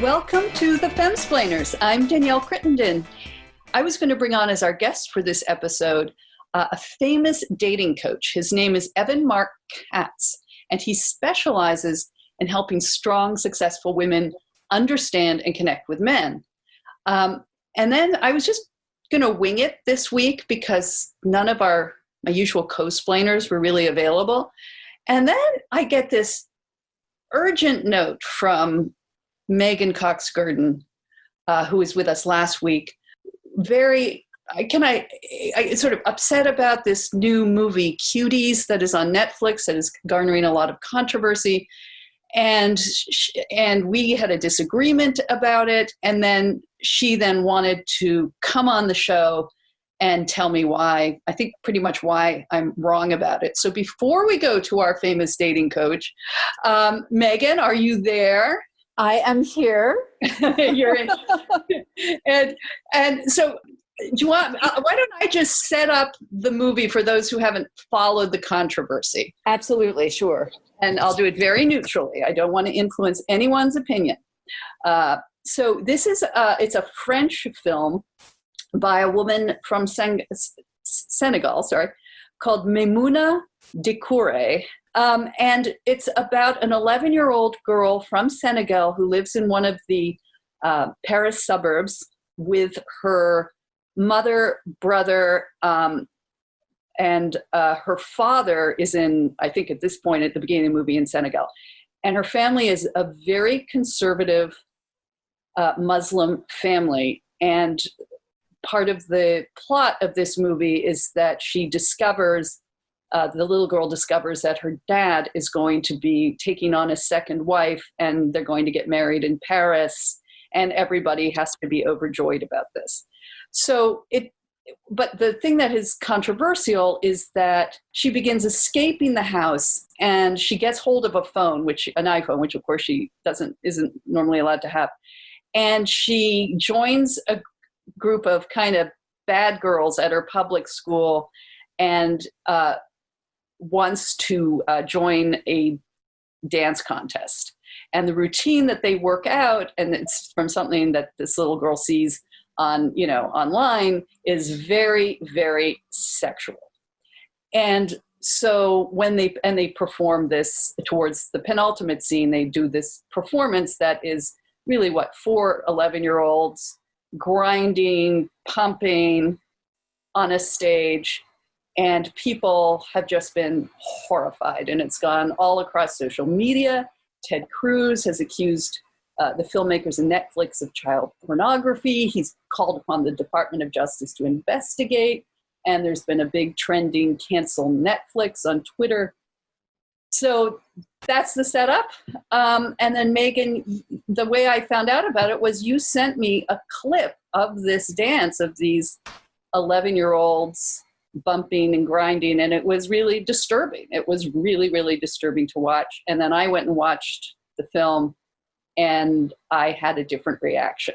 Welcome to the Femsplainers. I'm Danielle Crittenden. I was going to bring on as our guest for this episode a famous dating coach. His name is Evan Mark Katz, and he specializes in helping strong, successful women understand and connect with men. And then I was just going to wing it this week because none of my usual co-splainers were really available. And then I get this urgent note from Meghan Cox Gurdon, who was with us last week, very sort of upset about this new movie, Cuties, that is on Netflix, that is garnering a lot of controversy. And we had a disagreement about it. And then she then wanted to come on the show and tell me why, I think pretty much why I'm wrong about it. So before we go to our famous dating coach, Meghan, are you there? I am here. You're in. And so do you want, why don't I just set up the movie for those who haven't followed the controversy? Absolutely, sure. And I'll do it very neutrally. I don't want to influence anyone's opinion. So this is, it's a French film by a woman from Senegal, called Maimouna Doucouré. And it's about an 11-year-old girl from Senegal who lives in one of the Paris suburbs with her mother, brother, and her father is in, I think at this point at the beginning of the movie, in Senegal. And her family is a very conservative Muslim family. And part of the plot of this movie is that she discovers the little girl discovers that her dad is going to be taking on a second wife, and they're going to get married in Paris, and everybody has to be overjoyed about this. But the thing that is controversial is that she begins escaping the house, and she gets hold of an iPhone, which of course she isn't normally allowed to have. And she joins a group of kind of bad girls at her public school, and wants to join a dance contest. And the routine that they work out, and it's from something that this little girl sees online, is very, very sexual. And so when they perform this towards the penultimate scene, they do this performance that is really 4 11-year-olds grinding, pumping on a stage. And people have just been horrified, and it's gone all across social media. Ted Cruz has accused the filmmakers of Netflix of child pornography. He's called upon the Department of Justice to investigate, and there's been a big trending cancel Netflix on Twitter. So that's the setup. And then Meghan, the way I found out about it was you sent me a clip of this dance of these 11-year-olds bumping and grinding, and it was really disturbing. It was really, really disturbing to watch. And then I went and watched the film, and I had a different reaction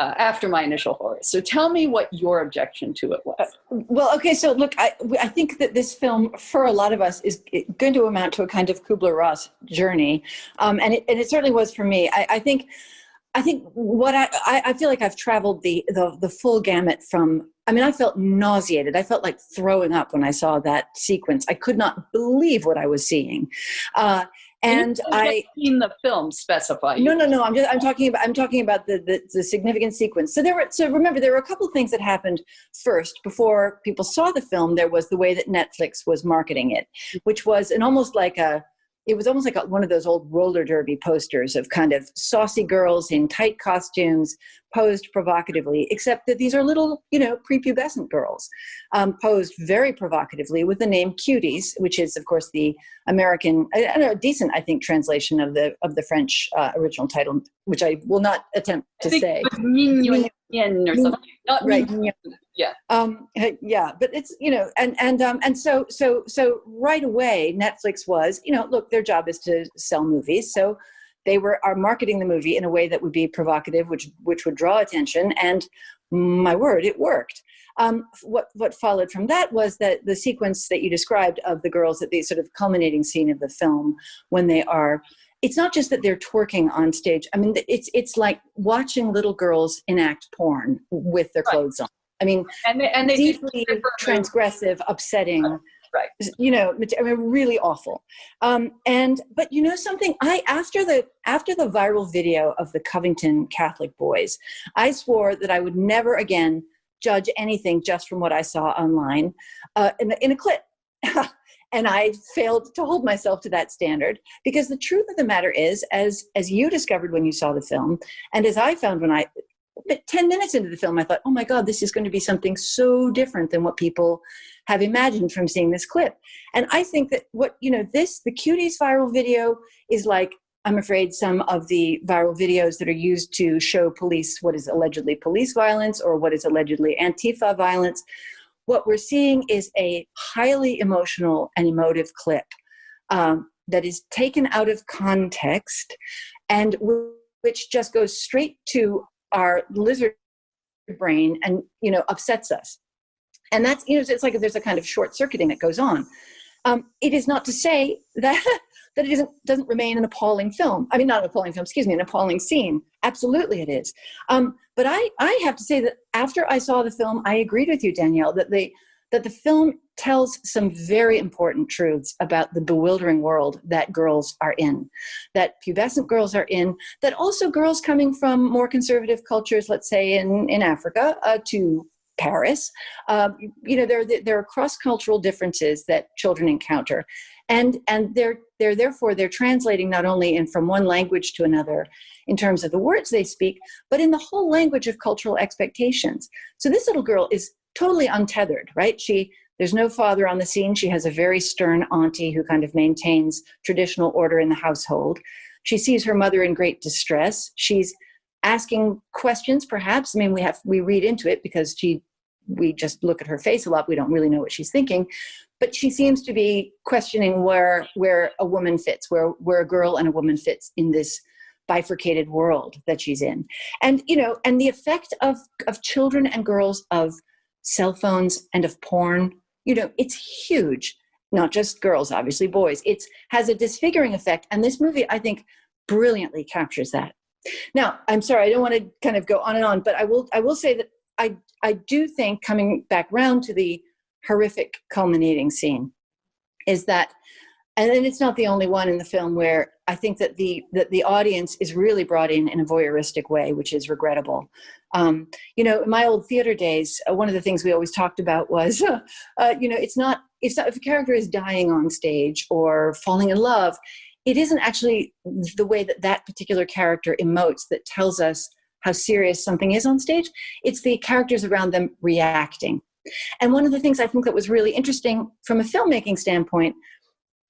after my initial horror. So tell me what your objection to it was. Well, okay, so look, I think that this film, for a lot of us, is going to amount to a kind of Kubler-Ross journey, and it certainly was for me. I think what I feel like I've traveled the full gamut from. I mean, I felt nauseated. I felt like throwing up when I saw that sequence. I could not believe what I was seeing. And I in the film specify. No. I'm talking about the significant sequence. So remember, there were a couple of things that happened first before people saw the film. There was the way that Netflix was marketing it, which was almost like one of those old roller derby posters of kind of saucy girls in tight costumes posed provocatively, except that these are little, prepubescent girls posed very provocatively with the name Cuties, which is, of course, the American, a decent, I think, translation of the French original title, which I will not attempt to say. It was Mignon or something. Not right. Mignon. Yeah. Yeah, but it's, and so right away, Netflix was, look, their job is to sell movies. So they are marketing the movie in a way that would be provocative, which would draw attention. And my word, it worked. What followed from that was that the sequence that you described of the girls at the sort of culminating scene of the film, when they are it's not just that they're twerking on stage. I mean, it's like watching little girls enact porn with their clothes on. I mean, and they deeply transgressive, upsetting, right. You know, I mean, really awful. But you know something, after the viral video of the Covington Catholic boys, I swore that I would never again judge anything just from what I saw online in a clip. And I failed to hold myself to that standard, because the truth of the matter is, as you discovered when you saw the film, and as I found but 10 minutes into the film, I thought, oh my God, this is going to be something so different than what people have imagined from seeing this clip. And I think that the Cuties viral video is like, I'm afraid, some of the viral videos that are used to show police what is allegedly police violence or what is allegedly Antifa violence. What we're seeing is a highly emotional and emotive clip that is taken out of context and which just goes straight to our lizard brain and, upsets us. And that's, it's like there's a kind of short circuiting that goes on. It is not to say that it doesn't remain an appalling film. I mean, not an appalling film, excuse me, an appalling scene. Absolutely it is. But I have to say that after I saw the film, I agreed with you, Danielle, that the film tells some very important truths about the bewildering world that girls are in, that pubescent girls are in, that also girls coming from more conservative cultures, let's say in Africa, to Paris, there are cross-cultural differences that children encounter, and they're translating not only from one language to another in terms of the words they speak, but in the whole language of cultural expectations. So this little girl is totally untethered, right? There's no father on the scene. She has a very stern auntie who kind of maintains traditional order in the household. She sees her mother in great distress. She's asking questions, perhaps. I mean, we read into it because we just look at her face a lot. We don't really know what she's thinking, but she seems to be questioning where a woman fits, where a girl and a woman fits in this bifurcated world that she's in. And, and the effect of children and girls, of cell phones and of porn, it's huge. Not just girls, obviously boys. It has a disfiguring effect. And this movie, I think, brilliantly captures that. Now, I'm sorry, I don't want to kind of go on and on, but I will say that I do think, coming back round to the horrific culminating scene, is that, and then it's not the only one in the film where I think that the audience is really brought in a voyeuristic way, which is regrettable. In my old theater days, one of the things we always talked about was, it's not if a character is dying on stage or falling in love, it isn't actually the way that particular character emotes that tells us how serious something is on stage. It's the characters around them reacting. And one of the things I think that was really interesting from a filmmaking standpoint,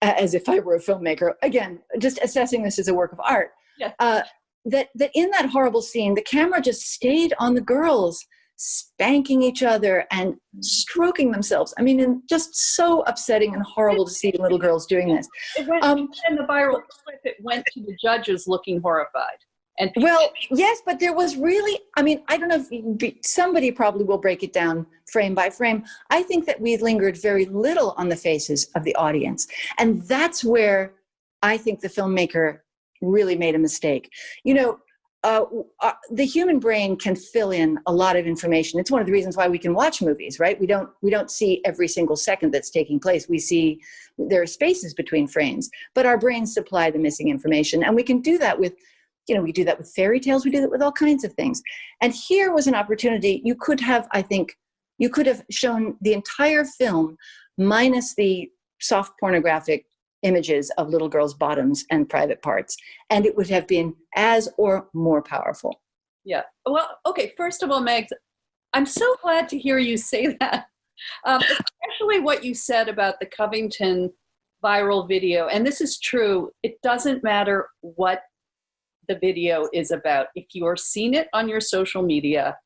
as if I were a filmmaker, again, just assessing this as a work of art, that in that horrible scene, the camera just stayed on the girls spanking each other and stroking themselves. I mean, and just so upsetting and horrible to see little girls doing this. It went, in the viral clip, it went to the judges looking horrified. And well, yes, but there was really, I mean, I don't know if somebody probably will break it down frame by frame. I think that we lingered very little on the faces of the audience. And that's where I think the filmmaker really made a mistake. The human brain can fill in a lot of information. It's one of the reasons why we can watch movies, right? We don't see every single second that's taking place. We see there are spaces between frames, but our brains supply the missing information. And we can do that with, we do that with fairy tales. We do that with all kinds of things. And here was an opportunity. You could have shown the entire film minus the soft pornographic images of little girls' bottoms and private parts, and it would have been as or more powerful. Yeah. Well, okay. First of all, Meg, I'm so glad to hear you say that, especially what you said about the Covington viral video. And this is true. It doesn't matter what the video is about. If you're seen it on your social media,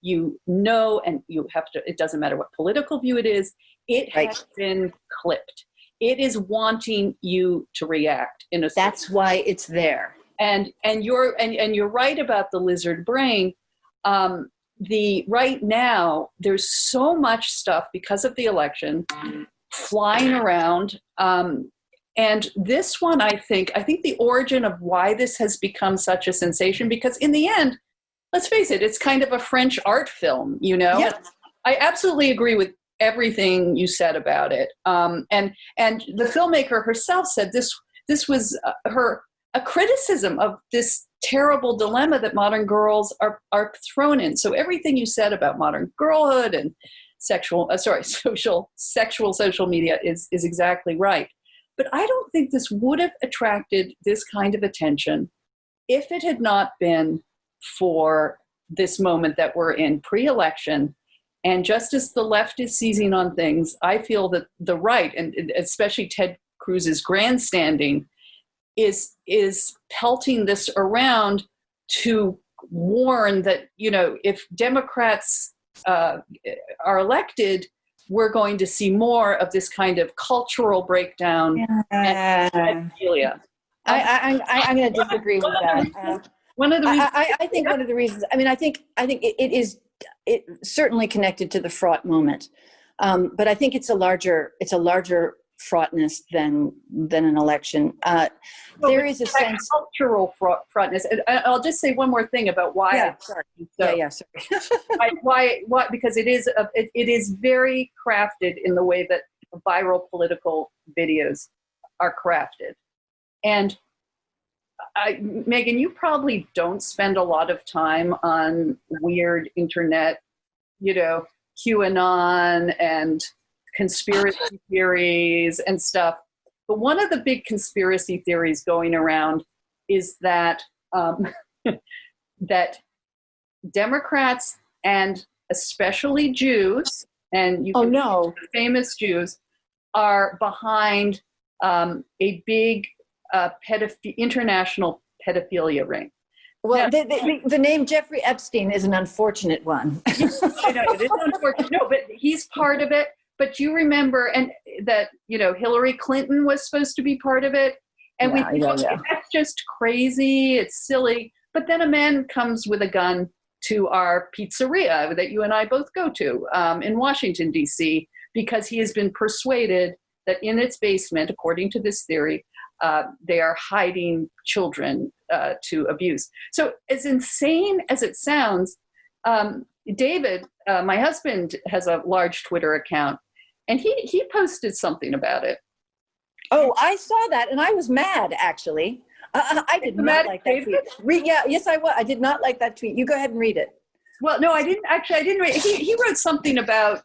and you have to, it doesn't matter what political view it is, it has been clipped. It is wanting you to react in a. That's why it's there. And you're right about the lizard brain. Right now there's so much stuff because of the election flying around. And this one, I think the origin of why this has become such a sensation, because in the end, let's face it, it's kind of a French art film, you know? Yeah. I absolutely agree with everything you said about it. And the filmmaker herself said this was a criticism of this terrible dilemma that modern girls are thrown in. So everything you said about modern girlhood and social media is exactly right. But I don't think this would have attracted this kind of attention if it had not been for this moment that we're in pre-election. And just as the left is seizing on things, I feel that the right, and especially Ted Cruz's grandstanding, is pelting this around to warn that, if Democrats are elected, we're going to see more of this kind of cultural breakdown and pedophilia. I'm going to disagree with that. One of the reasons, I think one of the reasons. I mean, I think it certainly connected to the fraught moment, but I think it's a larger fraughtness than an election. There is a sense cultural fraughtness. And I'll just say one more thing about why. Yeah, sorry. Sorry. why? Because it is very crafted in the way that viral political videos are crafted. And Meghan, you probably don't spend a lot of time on weird internet, QAnon and conspiracy theories and stuff. But one of the big conspiracy theories going around is that that Democrats and especially Jews, and famous Jews, are behind a big international pedophilia ring. Well, now, the name Jeffrey Epstein is an unfortunate one. I know, it is unfortunate. No, but he's part of it. But you remember, that Hillary Clinton was supposed to be part of it, and that's just crazy. It's silly. But then a man comes with a gun to our pizzeria that you and I both go to in Washington, D.C., because he has been persuaded that in its basement, according to this theory, they are hiding children to abuse. So as insane as it sounds, David, my husband, has a large Twitter account, and he posted something about it. Oh, I saw that, and I was mad, actually. I did not like that tweet. Yes, I was. I did not like that tweet. You go ahead and read it. Well, no, I didn't. Actually, I didn't read it. He wrote something about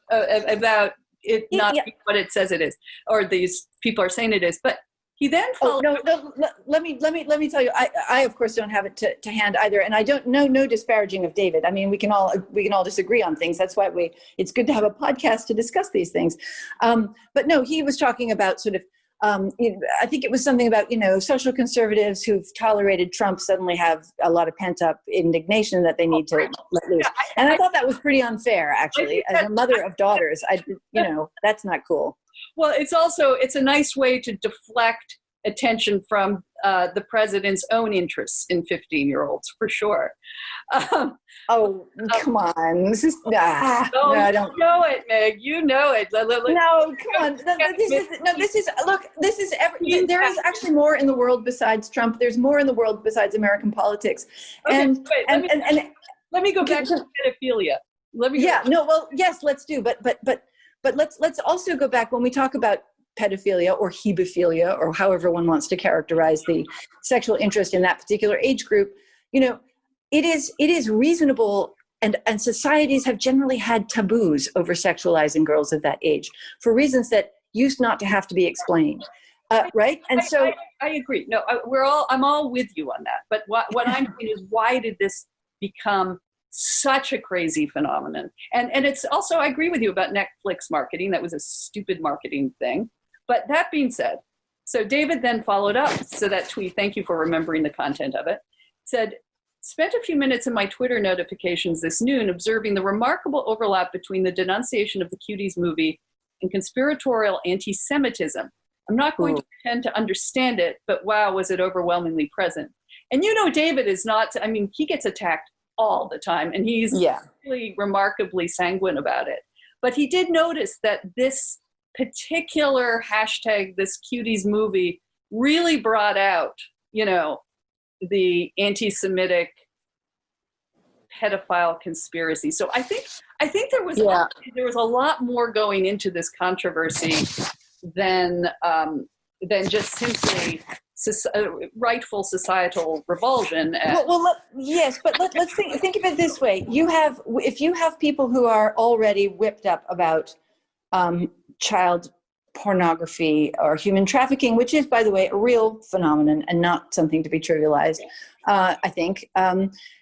it not being what it says it is, or these people are saying it is. But he then followed. Let me tell you. I of course don't have it to hand either, and I don't know. No disparaging of David. I mean, we can all disagree on things. That's why it's good to have a podcast to discuss these things. But no, he was talking about sort of. I think it was something about, social conservatives who've tolerated Trump suddenly have a lot of pent up indignation that they need to let loose. And I thought that was pretty unfair, actually. As a mother of daughters, that's not cool. Well, it's a nice way to deflect attention from the president's own interests in 15-year-olds, for sure. Come on. This is, I don't. You know it, Meg. You know it. No, come on. There is actually more in the world besides Trump. There's more in the world besides American politics. Okay, let me go back to pedophilia. Yes, let's do. But let's also go back when we talk about pedophilia or hebephilia, or however one wants to characterize the sexual interest in that particular age group. It is reasonable, and societies have generally had taboos over sexualizing girls of that age for reasons that used not to have to be explained, right? And so I agree. No, I'm all with you on that. But what I'm saying is, why did this become such a crazy phenomenon? And it's also, I agree with you about Netflix marketing. That was a stupid marketing thing. But that being said, so David then followed up. So that tweet, thank you for remembering the content of it, said, spent a few minutes in my Twitter notifications this noon observing the remarkable overlap between the denunciation of the Cuties movie and conspiratorial anti-Semitism. I'm not going to pretend to understand it, but wow, was it overwhelmingly present. And David is not, he gets attacked all the time, and he's really remarkably sanguine about it. But he did notice that this particular hashtag, this Cuties movie, really brought out, the anti-Semitic pedophile conspiracy. So I think there was a lot more going into this controversy than just simply rightful societal revulsion. Yes, but let's think of it this way: if you have people who are already whipped up about child pornography or human trafficking, which is, by the way, a real phenomenon and not something to be trivialized. I think,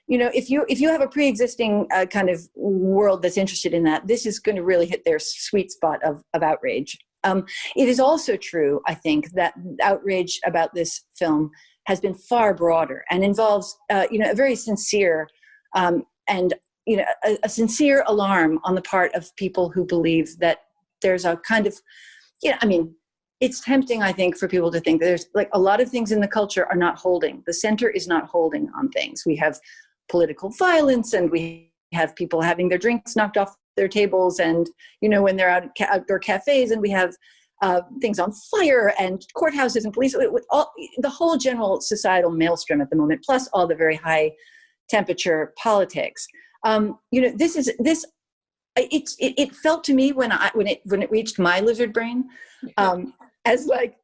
if you have a pre-existing kind of world that's interested in that, this is going to really hit their sweet spot of outrage. It is also true, I think, that outrage about this film has been far broader and involves, a very sincere and a sincere alarm on the part of people who believe that there's a kind of, it's tempting, I think, for people to think that there's like a lot of things in the culture are not holding. The center is not holding on things. We have political violence, and we have people having their drinks knocked off their tables, and when they're out at outdoor cafes, and we have things on fire, and courthouses and police, the whole general societal maelstrom at the moment, plus all the very high temperature politics. It felt to me when it reached my lizard brain as like,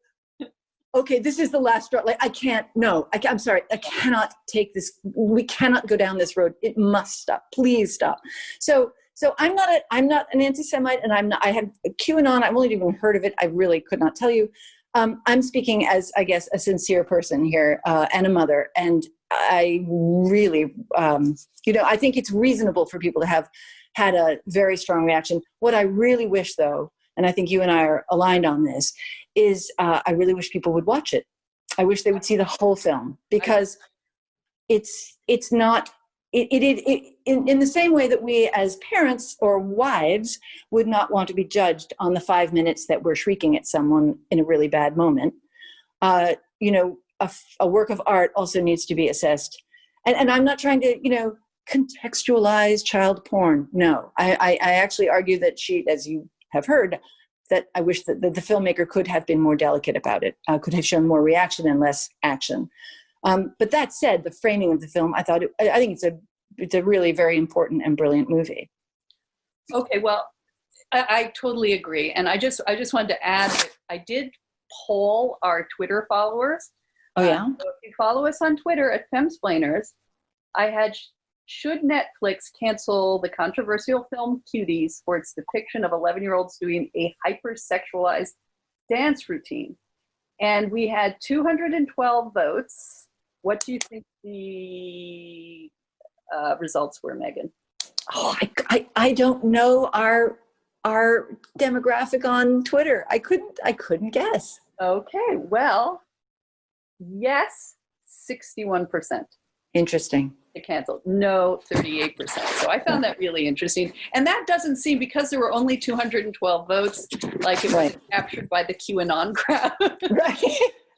okay, this is the last straw. Like, I'm sorry, I cannot take this. We cannot go down this road. It must stop. Please stop. So I'm not an anti-Semite, and I have QAnon. I've only even heard of it. I really could not tell you. I'm speaking as, I guess, a sincere person here and a mother. And I really, I think it's reasonable for people to have had a very strong reaction. What I really wish, though, and I think you and I are aligned on this, is I really wish people would watch it. I wish they would see the whole film, because it's not, in the same way that we as parents or wives would not want to be judged on the 5 minutes that we're shrieking at someone in a really bad moment. A work of art also needs to be assessed. And I'm not trying to, contextualize child porn. No, I actually argue that as you have heard, that I wish that the filmmaker could have been more delicate about it, could have shown more reaction and less action. But that said, the framing of the film, I think it's a really very important and brilliant movie. Okay, well, I totally agree, and I just wanted to add that I did poll our Twitter followers. Oh yeah. So if you follow us on Twitter at Femsplainers, I had, should Netflix cancel the controversial film Cuties for its depiction of 11-year-olds doing a hypersexualized dance routine? And we had 212 votes. What do you think the results were, Meghan? Oh, I don't know our demographic on Twitter. I couldn't guess. Okay, well, yes, 61%. Interesting. To cancel. No, 38%. So I found that really interesting. And that doesn't seem, because there were only 212 votes, like it was captured by the QAnon crowd. Right.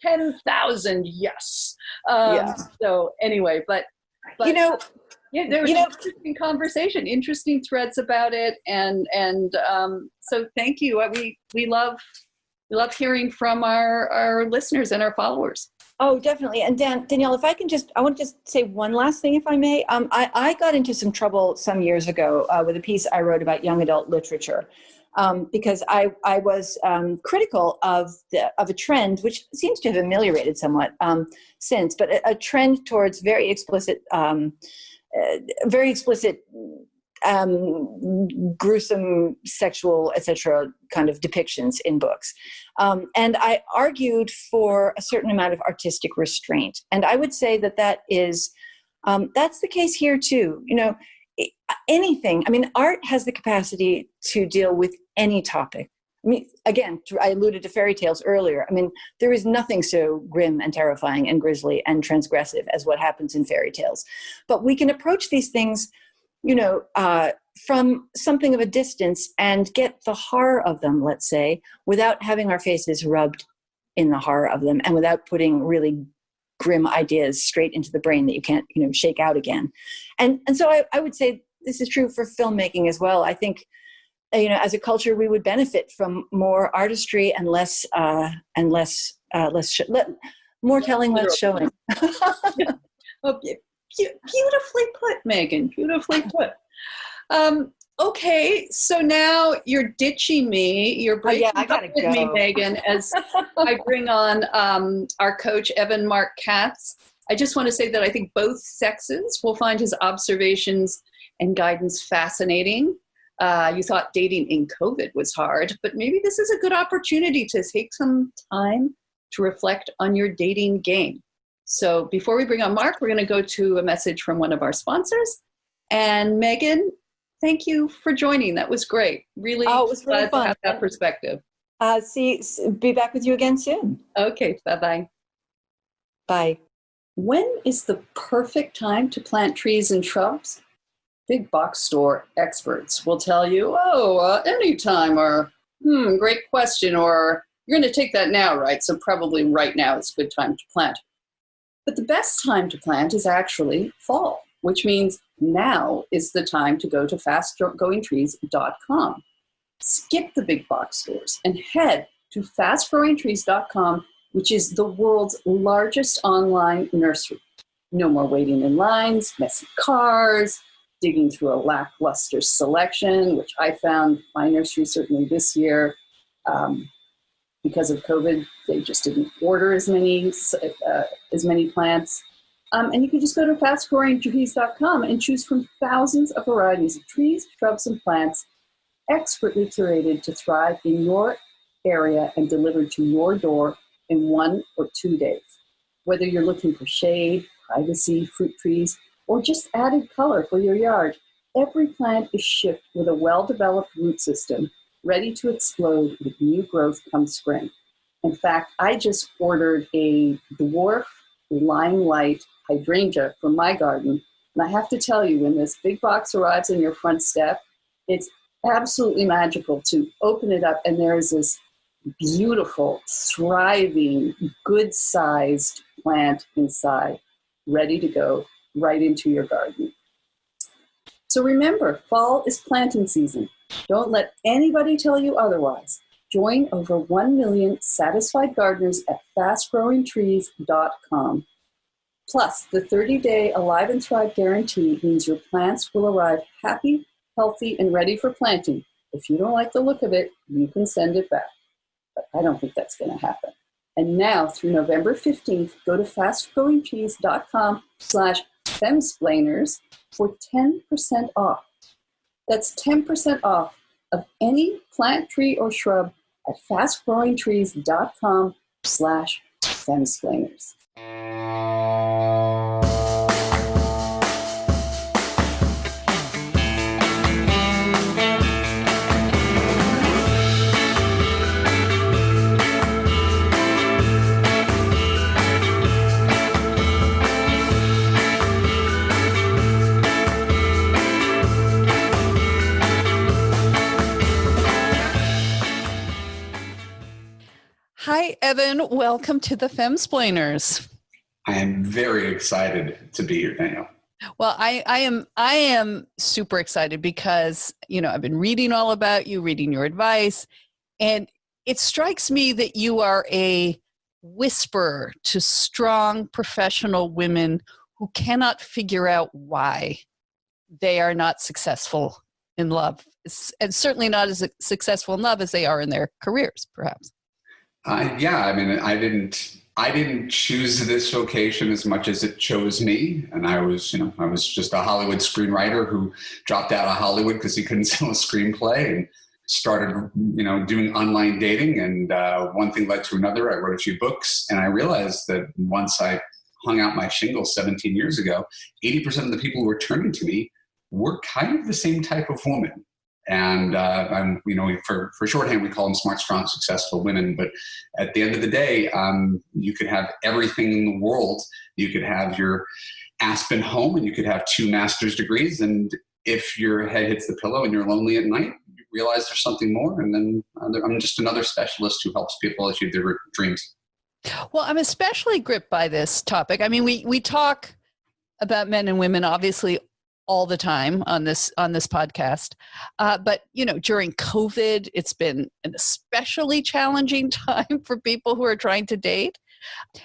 10,000, yes. Yeah. So anyway, but there was an interesting conversation, interesting threads about it, and so thank you. We love hearing from our listeners and our followers. Oh, definitely. And Danielle, if I can I want to just say one last thing, if I may. I got into some trouble some years ago with a piece I wrote about young adult literature, because I was critical of a trend which seems to have ameliorated somewhat since, but a trend towards very explicit, gruesome sexual, etc. kind of depictions in books. And I argued for a certain amount of artistic restraint. And I would say that is, that's the case here too. Anything, art has the capacity to deal with any topic. Again, I alluded to fairy tales earlier. There is nothing so grim and terrifying and grisly and transgressive as what happens in fairy tales. But we can approach these things from something of a distance and get the horror of them, let's say, without having our faces rubbed in the horror of them, and without putting really grim ideas straight into the brain that you can't, shake out again. And so I would say this is true for filmmaking as well. I think as a culture, we would benefit from more artistry and more telling, less showing. Oh, beautifully put, Meghan. Beautifully put. Okay, so now you're ditching me. You're breaking I gotta up with go. me, Meghan, as I bring on our coach, Evan Mark Katz. I just want to say that I think both sexes will find his observations and guidance fascinating. You thought dating in COVID was hard, but maybe this is a good opportunity to take some time to reflect on your dating game. So before we bring on Mark, we're going to go to a message from one of our sponsors. And Meghan, thank you for joining. That was great. Really, it was really glad fun to have that perspective. Be back with you again soon. Okay, bye-bye. Bye. When is the perfect time to plant trees and shrubs? Big box store experts will tell you, anytime, or great question, or you're going to take that now, right? So probably right now is a good time to plant. But the best time to plant is actually fall, which means now is the time to go to fastgrowingtrees.com. Skip the big box stores and head to fastgrowingtrees.com, which is the world's largest online nursery. No more waiting in lines, messy cars, digging through a lackluster selection, which I found my nursery certainly this year. Because of COVID, they just didn't order as many plants. And you can just go to fastgrowingtrees.com and choose from thousands of varieties of trees, shrubs, and plants expertly curated to thrive in your area and delivered to your door in 1 or 2 days. Whether you're looking for shade, privacy, fruit trees, or just added color for your yard, every plant is shipped with a well-developed root system ready to explode with new growth come spring. In fact, I just ordered a dwarf limelight hydrangea for my garden. And I have to tell you, when this big box arrives on your front step, it's absolutely magical to open it up and there is this beautiful, thriving, good-sized plant inside, ready to go right into your garden. So remember, fall is planting season. Don't let anybody tell you otherwise. Join over 1 million satisfied gardeners at fastgrowingtrees.com. Plus, the 30-day Alive and Thrive guarantee means your plants will arrive happy, healthy, and ready for planting. If you don't like the look of it, you can send it back. But I don't think that's going to happen. And now, through November 15th, go to fastgrowingtrees.com/femsplainers for 10% off. That's 10% off of any plant, tree, or shrub at fastgrowingtrees.com/femsplainers. Hi, Evan. Welcome to the Femsplainers. I am very excited to be here, Danielle. Well, I am super excited because, I've been reading all about you, reading your advice, and it strikes me that you are a whisperer to strong professional women who cannot figure out why they are not successful in love, and certainly not as successful in love as they are in their careers, perhaps. I didn't choose this vocation as much as it chose me. And I was just a Hollywood screenwriter who dropped out of Hollywood because he couldn't sell a screenplay and started, doing online dating. And one thing led to another. I wrote a few books and I realized that once I hung out my shingles 17 years ago, 80% of the people who were turning to me were kind of the same type of woman. And for shorthand, we call them smart, strong, successful women. But at the end of the day, you could have everything in the world. You could have your Aspen home and you could have 2 master's degrees. And if your head hits the pillow and you're lonely at night, you realize there's something more. And then I'm just another specialist who helps people achieve their dreams. Well, I'm especially gripped by this topic. I mean, we talk about men and women, obviously, all the time on this podcast. But, during COVID, it's been an especially challenging time for people who are trying to date.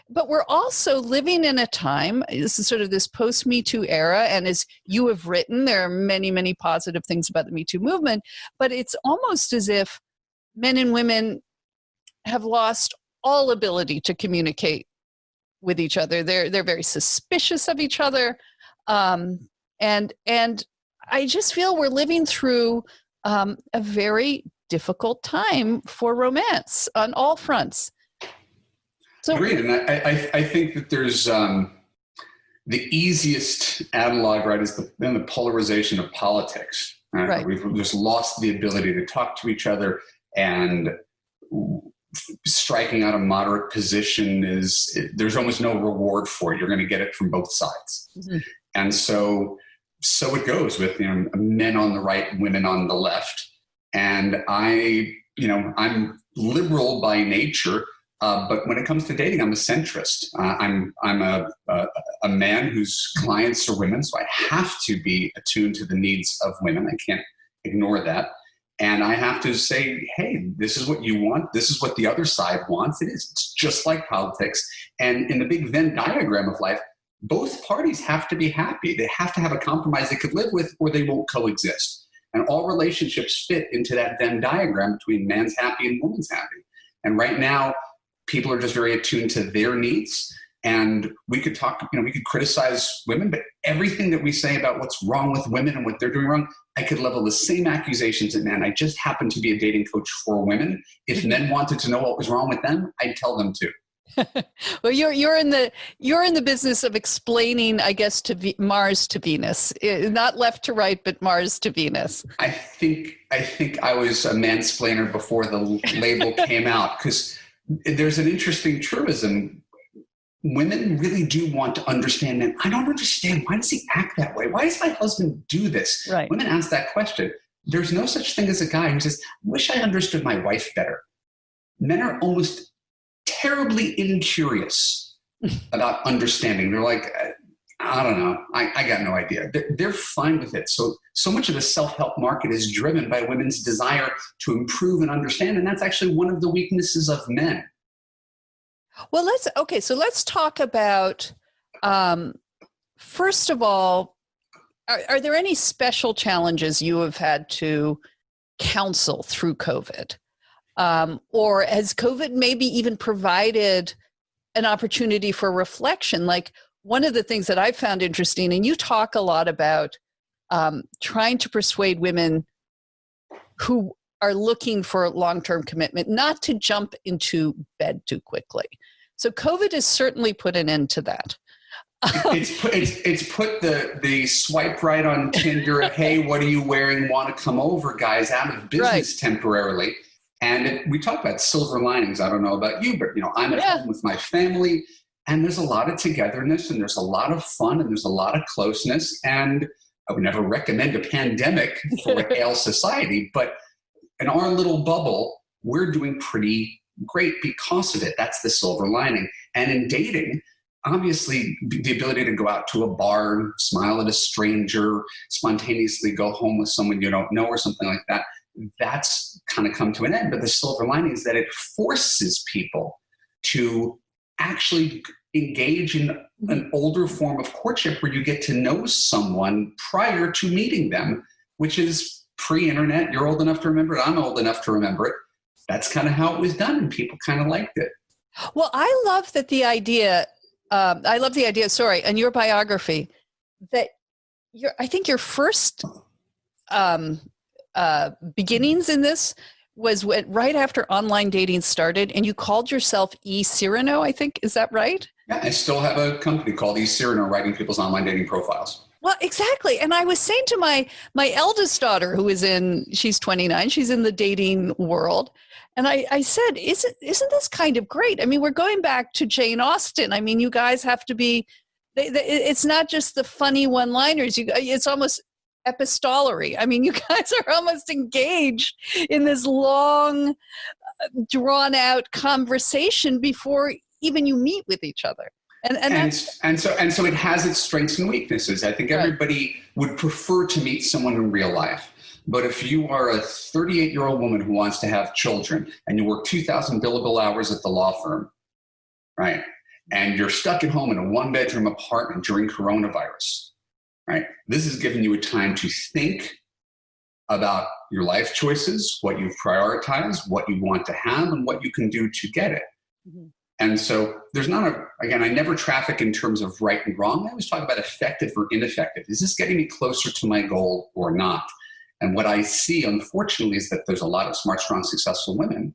But we're also living in a time, this is sort of this post-Me Too era, and as you have written, there are many, many positive things about the Me Too movement, but it's almost as if men and women have lost all ability to communicate with each other. They're very suspicious of each other. And I just feel we're living through a very difficult time for romance on all fronts. So, agreed, and I think that there's the easiest analog, right, is the polarization of politics. Right? We've just lost the ability to talk to each other, and striking out a moderate position there's almost no reward for it. You're going to get it from both sides. Mm-hmm. And so it goes with, men on the right, women on the left. And I'm liberal by nature, but when it comes to dating, I'm a centrist. I'm a man whose clients are women, so I have to be attuned to the needs of women. I can't ignore that. And I have to say, hey, this is what you want. This is what the other side wants. It's just like politics. And in the big Venn diagram of life, both parties have to be happy. They have to have a compromise they could live with, or they won't coexist. And all relationships fit into that Venn diagram between man's happy and woman's happy. And right now, people are just very attuned to their needs. And we could talk, we could criticize women, but everything that we say about what's wrong with women and what they're doing wrong, I could level the same accusations at men. I just happen to be a dating coach for women. If men wanted to know what was wrong with them, I'd tell them to. Well, you're in the business of explaining, I guess, to Mars to Venus, not left to right, but Mars to Venus. I think I was a mansplainer before the label came out, because there's an interesting truism. Women really do want to understand men. I don't understand. Why does he act that way? Why does my husband do this? Right. Women ask that question. There's no such thing as a guy who says, I wish I understood my wife better. Men are almost terribly incurious about understanding. They're like, I don't know. I got no idea. They're fine with it. So much of the self-help market is driven by women's desire to improve and understand. And that's actually one of the weaknesses of men. Well, let's talk about, first of all, are there any special challenges you have had to counsel through COVID? Or has COVID maybe even provided an opportunity for reflection? Like, one of the things that I found interesting, and you talk a lot about trying to persuade women who are looking for long-term commitment not to jump into bed too quickly. So COVID has certainly put an end to that. It's put the swipe right on Tinder, hey, what are you wearing, want to come over, guys, out of business temporarily. And we talk about silver linings. I don't know about you, but I'm at home with my family, and there's a lot of togetherness, and there's a lot of fun, and there's a lot of closeness. And I would never recommend a pandemic for a hale society, but in our little bubble, we're doing pretty great because of it. That's the silver lining. And in dating, obviously, the ability to go out to a bar, smile at a stranger, spontaneously go home with someone you don't know or something like that, that's kind of come to an end. But the silver lining is that it forces people to actually engage in an older form of courtship where you get to know someone prior to meeting them, which is pre-internet. You're old enough to remember it. I'm old enough to remember it. That's kind of how it was done, and people kind of liked it. Well, I love the idea, in your biography, that I think your first beginnings in this was right after online dating started, and you called yourself E. Cyrano, I think. Is that right? Yeah, I still have a company called E. Cyrano, writing people's online dating profiles. Well, exactly. And I was saying to my eldest daughter, she's 29, she's in the dating world. And I said, isn't this kind of great? I mean, we're going back to Jane Austen. I mean, you guys have to be, it's not just the funny one-liners. It's almost epistolary. I mean, you guys are almost engaged in this long, drawn-out conversation before even you meet with each other. And so it has its strengths and weaknesses. I think everybody would prefer to meet someone in real life. But if you are a 38-year-old woman who wants to have children and you work 2,000 billable hours at the law firm, right? And you're stuck at home in a 1-bedroom apartment during coronavirus, right? This is giving you a time to think about your life choices, what you've prioritized, what you want to have, and what you can do to get it. Mm-hmm. And so there's not again, I never traffic in terms of right and wrong. I always talk about effective or ineffective. Is this getting me closer to my goal or not? And what I see, unfortunately, is that there's a lot of smart, strong, successful women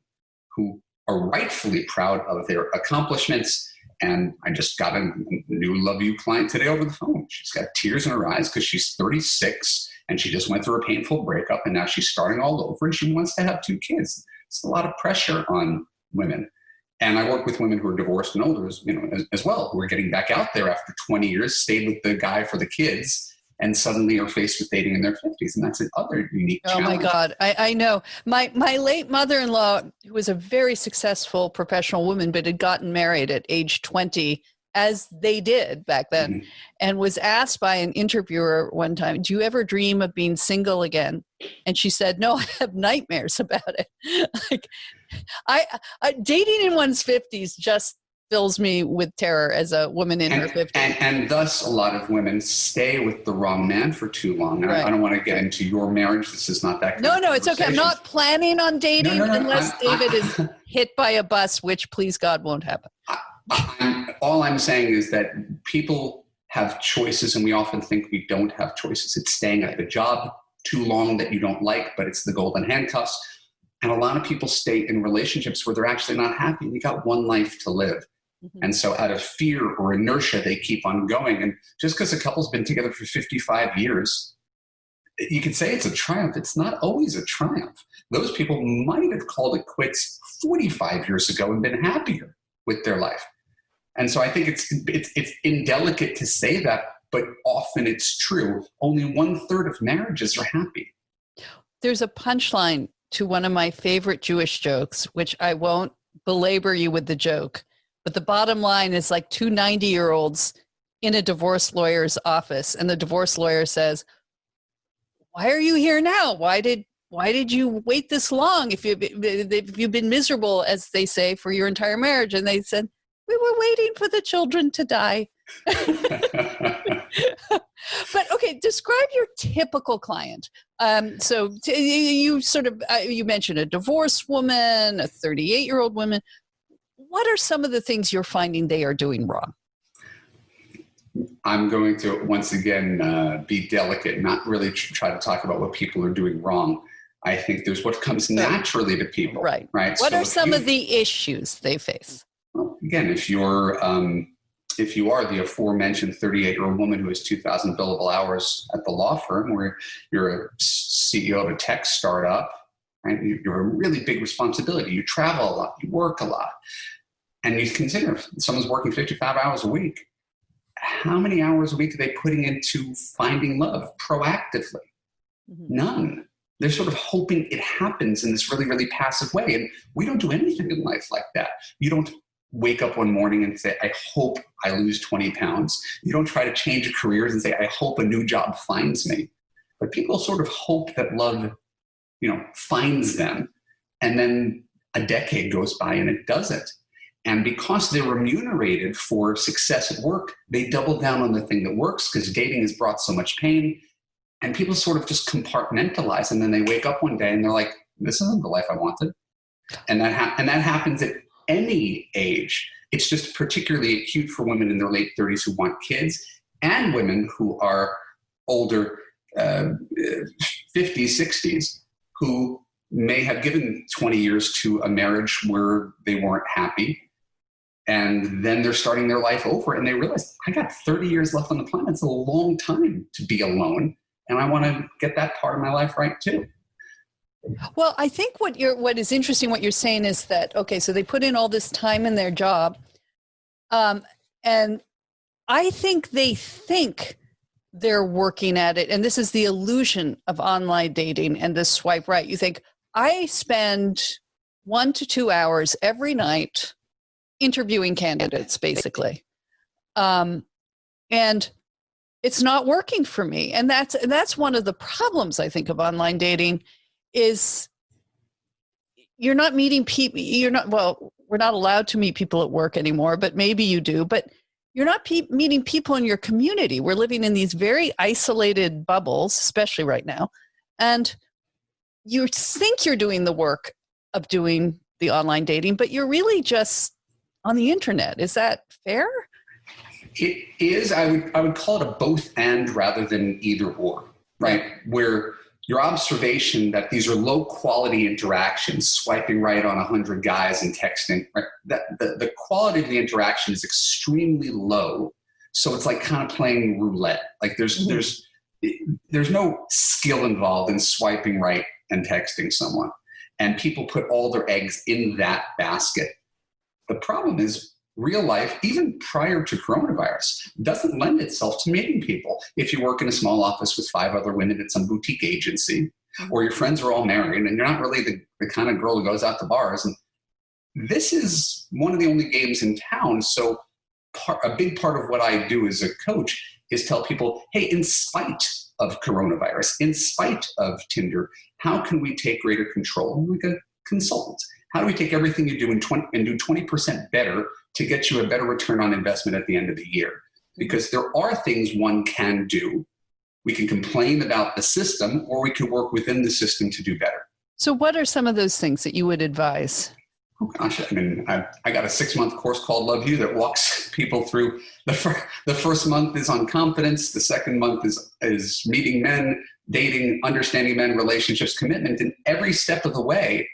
who are rightfully proud of their accomplishments. And I just got a new Love You client today over the phone. She's got tears in her eyes because she's 36 and she just went through a painful breakup and now she's starting all over and she wants to have 2 kids. It's a lot of pressure on women. And I work with women who are divorced and older, as well, who are getting back out there after 20 years, stayed with the guy for the kids, and suddenly are faced with dating in their 50s. And that's another unique challenge. Oh, my God. I know. My late mother-in-law, who was a very successful professional woman, but had gotten married at age 20, as they did back then, mm-hmm. and was asked by an interviewer one time, do you ever dream of being single again? And she said, no, I have nightmares about it. Like, I dating in one's 50s just fills me with terror as a woman in her 50s. And thus a lot of women stay with the wrong man for too long. Right. I don't want to get into your marriage. This is not that kind of No, it's okay. I'm not planning on dating unless David is hit by a bus, which please God won't happen. All I'm saying is that people have choices and we often think we don't have choices. It's staying at the job too long that you don't like, but it's the golden handcuffs. And a lot of people stay in relationships where they're actually not happy. You got one life to live. Mm-hmm. And so out of fear or inertia, they keep on going. And just because a couple's been together for 55 years, you could say it's a triumph. It's not always a triumph. Those people might have called it quits 45 years ago and been happier with their life. And so I think it's indelicate to say that, but often it's true. Only 1/3 of marriages are happy. There's a punchline to one of my favorite Jewish jokes, which I won't belabor you with the joke, but the bottom line is like 2 90-year-olds in a divorce lawyer's office, and the divorce lawyer says, why are you here now? Why did you wait this long if you've been miserable, as they say, for your entire marriage? And they said, we were waiting for the children to die. But okay, describe your typical client. So you sort of, you mentioned a divorced woman, a 38-year-old woman. What are some of the things you're finding they are doing wrong? I'm going to, once again, be delicate, not really try to talk about what people are doing wrong. I think there's what comes naturally to people. Right. What are some of the issues they face? Well, again, if you are the aforementioned 38-year-old woman who has 2,000 billable hours at the law firm, where you're a CEO of a tech startup, right? You're a really big responsibility. You travel a lot, you work a lot, and you consider if someone's working 55 hours a week, how many hours a week are they putting into finding love proactively? Mm-hmm. None. They're sort of hoping it happens in this really, really passive way. And we don't do anything in life like that. You don't wake up one morning and say, I hope I lose 20 pounds. You don't try to change careers and say, I hope a new job finds me. But people sort of hope that love, finds them. And then a decade goes by and it doesn't. And because they're remunerated for success at work, they double down on the thing that works because dating has brought so much pain. And people sort of just compartmentalize. And then they wake up one day and they're like, this isn't the life I wanted. And that happens at any age. It's just particularly acute for women in their late 30s who want kids and women who are older, 50s, 60s, who may have given 20 years to a marriage where they weren't happy. And then they're starting their life over and they realize, I got 30 years left on the planet. It's a long time to be alone. And I want to get that part of my life right too. Well, I think what is interesting, what you're saying is that, okay, so they put in all this time in their job. And I think they think they're working at it. And this is the illusion of online dating and this swipe right. You think, I spend 1 to 2 hours every night interviewing candidates, basically. And it's not working for me. And that's one of the problems, I think, of online dating is you're not meeting people. We're not allowed to meet people at work anymore, but maybe you do. But you're not meeting people in your community. We're living in these very isolated bubbles, especially right now. And you think you're doing the work of doing the online dating, but you're really just on the internet. Is that fair? It is. I would call it a both and rather than either or, right? Where your observation that these are low quality interactions, swiping right on 100 guys and texting, right? That the quality of the interaction is extremely low. So it's like kind of playing roulette. Like there's no skill involved in swiping right and texting someone. And people put all their eggs in that basket. The problem is real life, even prior to coronavirus, doesn't lend itself to meeting people. If you work in a small office with 5 other women at some boutique agency, or your friends are all married and you're not really the kind of girl who goes out to bars. And this is one of the only games in town. So a big part of what I do as a coach is tell people, hey, in spite of coronavirus, in spite of Tinder, how can we take greater control? Like a consultant. How do we take everything you do and do 20% better to get you a better return on investment at the end of the year? Because there are things one can do. We can complain about the system, or we can work within the system to do better. So what are some of those things that you would advise? Oh gosh, I mean, I got a 6-month course called Love You that walks people through. The first month is on confidence. The second month is meeting men, dating, understanding men, relationships, commitment. And every step of the way,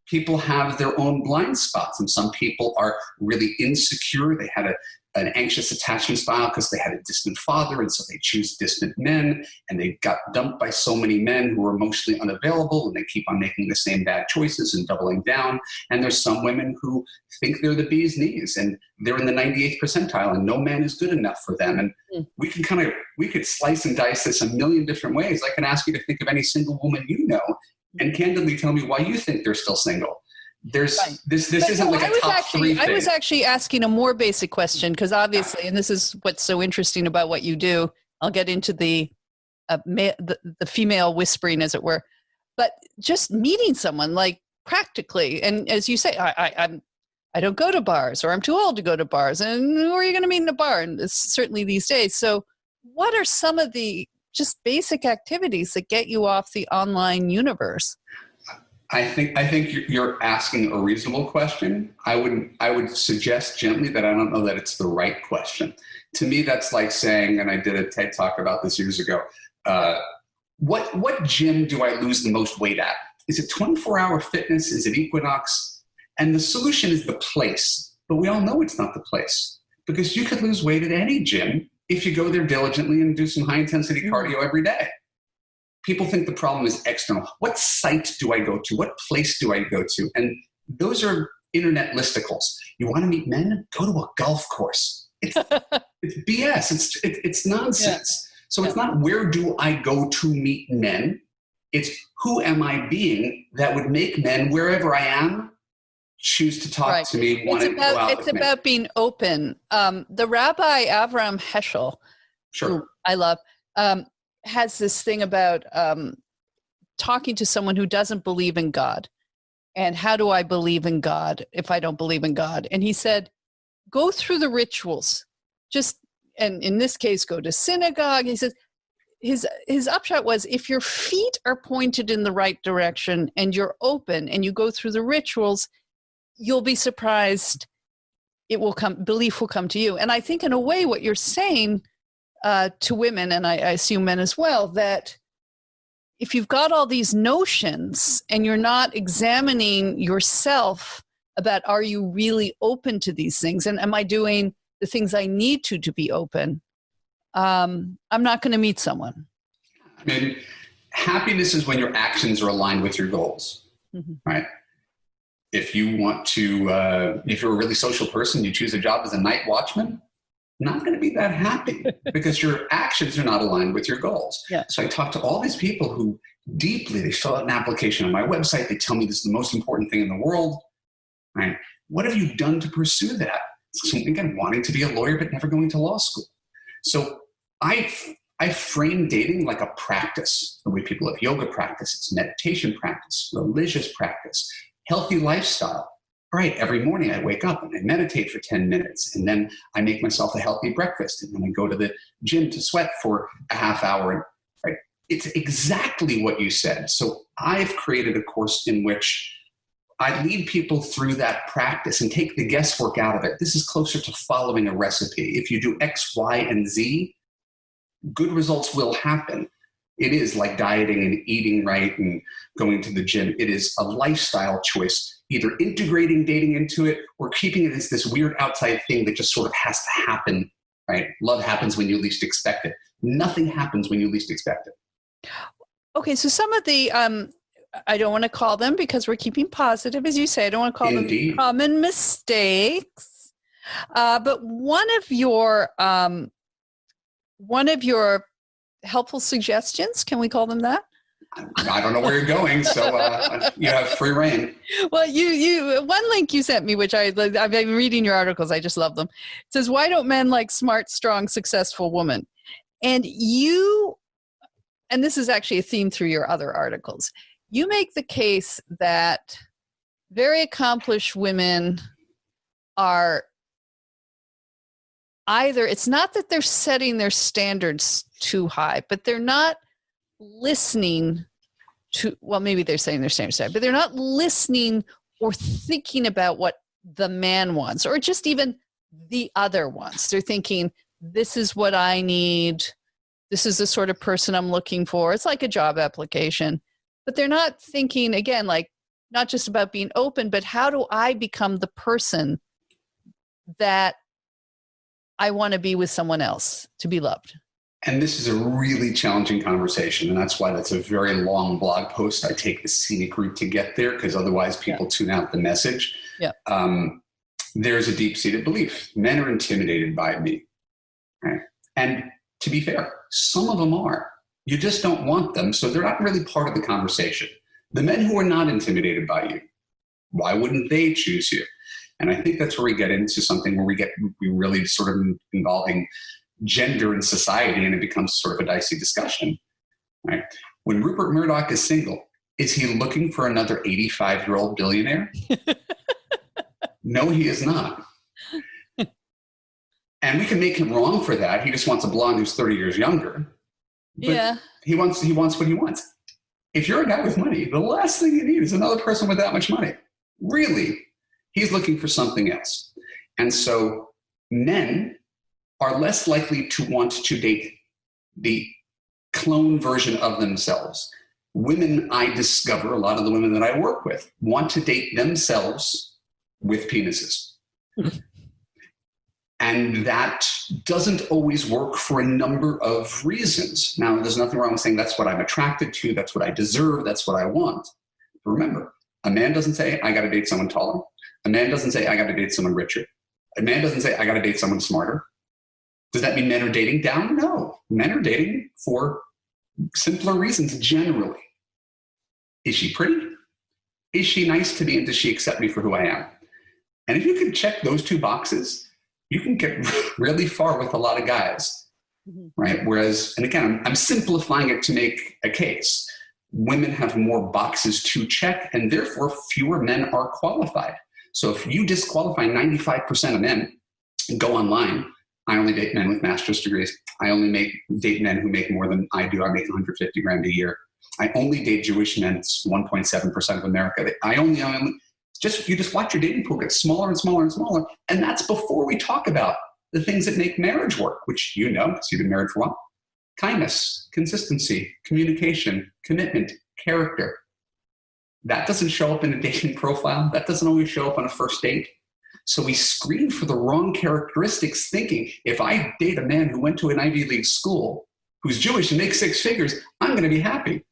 people have their own blind spots. And some people are really insecure. They had an anxious attachment style because they had a distant father, and so they choose distant men, and they got dumped by so many men who are emotionally unavailable, and they keep on making the same bad choices and doubling down. And there's some women who think they're the bee's knees, and they're in the 98th percentile, and no man is good enough for them. And we could slice and dice this a million different ways. I can ask you to think of any single woman you know and candidly tell me why you think they're still single. This isn't like a top 3 thing. I was actually asking a more basic question because obviously, and this is what's so interesting about what you do. I'll get into the female whispering, as it were, but just meeting someone like practically. And as you say, I don't go to bars, or I'm too old to go to bars. And who are you going to meet in a bar? And it's certainly these days. So what are some of the just basic activities that get you off the online universe? I think you're asking a reasonable question. I would suggest gently that I don't know that it's the right question. To me, that's like saying, and I did a TED Talk about this years ago, what gym do I lose the most weight at? Is it 24-hour fitness? Is it Equinox? And the solution is the place. But we all know it's not the place, because you could lose weight at any gym if you go there diligently and do some high-intensity cardio every day. People think the problem is external. What site do I go to? What place do I go to? And those are internet listicles. You want to meet men? Go to a golf course. It's BS. It's nonsense. Yeah. So it's not where do I go to meet men. It's who am I being that would make men, wherever I am, choose to talk to me, want to go out with me. It's about being open. The Rabbi Avram Heschel, who I love, has this thing about talking to someone who doesn't believe in God. And how do I believe in God if I don't believe in God? And he said, go through the rituals. And in this case, go to synagogue. He says, his upshot was, if your feet are pointed in the right direction and you're open and you go through the rituals, you'll be surprised. Belief will come to you. And I think in a way what you're saying to women, and I assume men as well, that if you've got all these notions and you're not examining yourself about, are you really open to these things? And am I doing the things I need to be open? I'm not going to meet someone. I mean, happiness is when your actions are aligned with your goals, right? If you want to, if you're a really social person, you choose a job as a night watchman, not going to be that happy because your actions are not aligned with your goals. Yeah. So I talk to all these people who they fill out an application on my website. They tell me this is the most important thing in the world, right? What have you done to pursue that? again, wanting to be a lawyer, but never going to law school. So I frame dating like a practice, the way people have yoga practices, meditation practice, religious practice, healthy lifestyle. All right, every morning I wake up and I meditate for 10 minutes, and then I make myself a healthy breakfast, and then I go to the gym to sweat for a half hour. Right? It's exactly what you said. So I've created a course in which I lead people through that practice and take the guesswork out of it. This is closer to following a recipe. If you do X, Y, and Z, good results will happen. It is like dieting and eating right and going to the gym. It is a lifestyle choice, either integrating dating into it or keeping it as this weird outside thing that just sort of has to happen, right? Love happens when you least expect it. Nothing happens when you least expect it. Okay, so some of the, I don't want to call them, because we're keeping positive, as you say, I don't want to call Indeed. them common mistakes. But one of your helpful suggestions, can we call them that? I don't know where you're going, so you have free reign. Well, you one link you sent me, which I've been reading your articles, I just love them. It says, why don't men like smart, strong, successful women? And this is actually a theme through your other articles. You make the case that very accomplished women are either, it's not that they're setting their standards too high, but they're not listening to, well, maybe they're setting their standards high, but they're not listening or thinking about what the man wants, or just even the other wants. They're thinking, this is what I need. This is the sort of person I'm looking for. It's like a job application. But they're not thinking, again, like not just about being open, but how do I become the person that I want to be with someone else, to be loved? And this is a really challenging conversation. And that's why that's a very long blog post. I take the scenic route to get there, because otherwise people tune out the message. Yeah. There's a deep-seated belief. Men are intimidated by me. Right? And to be fair, some of them are. You just don't want them, so they're not really part of the conversation. The men who are not intimidated by you, why wouldn't they choose you? And I think that's where we get into something where we really sort of involving gender and society, and it becomes sort of a dicey discussion. Right? When Rupert Murdoch is single, is he looking for another 85-year-old billionaire? No, he is not. And we can make him wrong for that. He just wants a blonde who's 30 years younger. But yeah. He wants what he wants. If you're a guy with money, the last thing you need is another person with that much money. Really, he's looking for something else. And so men are less likely to want to date the clone version of themselves. Women, I discover, a lot of the women that I work with, want to date themselves with penises. And that doesn't always work for a number of reasons. Now, there's nothing wrong with saying that's what I'm attracted to, that's what I deserve, that's what I want. But remember, a man doesn't say, I got to date someone taller. A man doesn't say, I got to date someone richer. A man doesn't say, I got to date someone smarter. Does that mean men are dating down? No. Men are dating for simpler reasons generally. Is she pretty? Is she nice to me, and does she accept me for who I am? And if you can check those two boxes, you can get really far with a lot of guys, right? Whereas, and again, I'm simplifying it to make a case. Women have more boxes to check, and therefore fewer men are qualified. So if you disqualify 95% of men, go online. I only date men with master's degrees. I only date men who make more than I do. I make 150 grand a year. I only date Jewish men. It's 1.7% of America. You just watch your dating pool get smaller and smaller and smaller. And that's before we talk about the things that make marriage work, which you know, because you've been married for a while. Kindness, consistency, communication, commitment, character. That doesn't show up in a dating profile. That doesn't always show up on a first date. So we screen for the wrong characteristics, thinking if I date a man who went to an Ivy League school, who's Jewish and makes six figures, I'm going to be happy.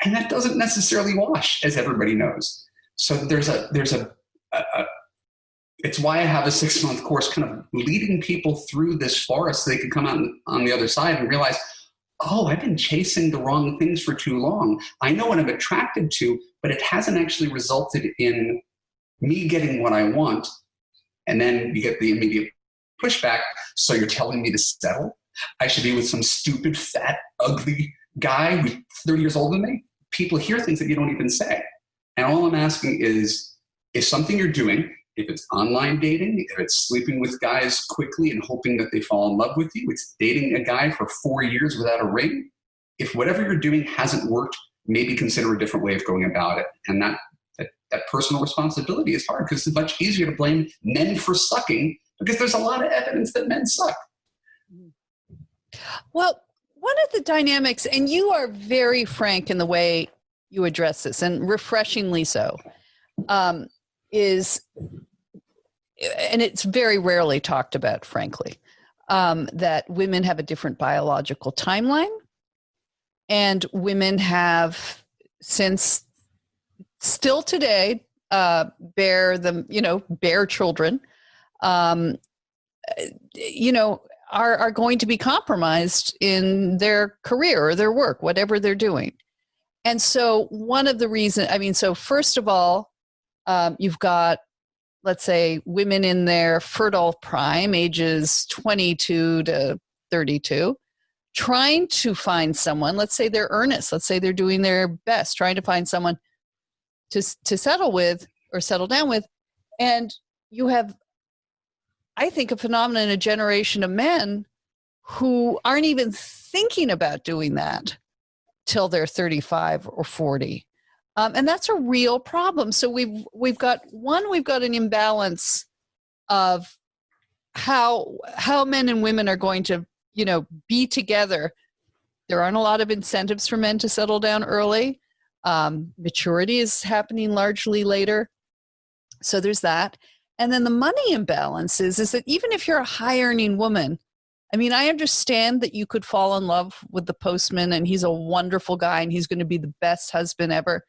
And that doesn't necessarily wash, as everybody knows. So it's why I have a 6-month course kind of leading people through this forest so they can come out on the other side and realize, oh, I've been chasing the wrong things for too long. I know what I'm attracted to, but it hasn't actually resulted in me getting what I want. And then you get the immediate pushback. So you're telling me to settle? I should be with some stupid, fat, ugly guy who's 30 years older than me? People hear things that you don't even say. And all I'm asking is, if something you're doing, if it's online dating, if it's sleeping with guys quickly and hoping that they fall in love with you, it's dating a guy for 4 years without a ring, if whatever you're doing hasn't worked, maybe consider a different way of going about it. And that personal responsibility is hard, because it's much easier to blame men for sucking, because there's a lot of evidence that men suck. Well, one of the dynamics, and you are very frank in the way you address this, and refreshingly so, is, and it's very rarely talked about, frankly, that women have a different biological timeline, and women have, since still today, bear children, are going to be compromised in their career or their work, whatever they're doing. And so one of the reasons, so first of all, you've got, let's say, women in their fertile prime, ages 22 to 32, trying to find someone. Let's say they're earnest. Let's say they're doing their best, trying to find someone to settle with or settle down with. And you have, I think, a phenomenon, a generation of men who aren't even thinking about doing that till they're 35 or 40. And that's a real problem. So we've got an imbalance of how men and women are going to, be together. There aren't a lot of incentives for men to settle down early. Maturity is happening largely later. So there's that. And then the money imbalance is that even if you're a high earning woman, I understand that you could fall in love with the postman and he's a wonderful guy and he's going to be the best husband ever.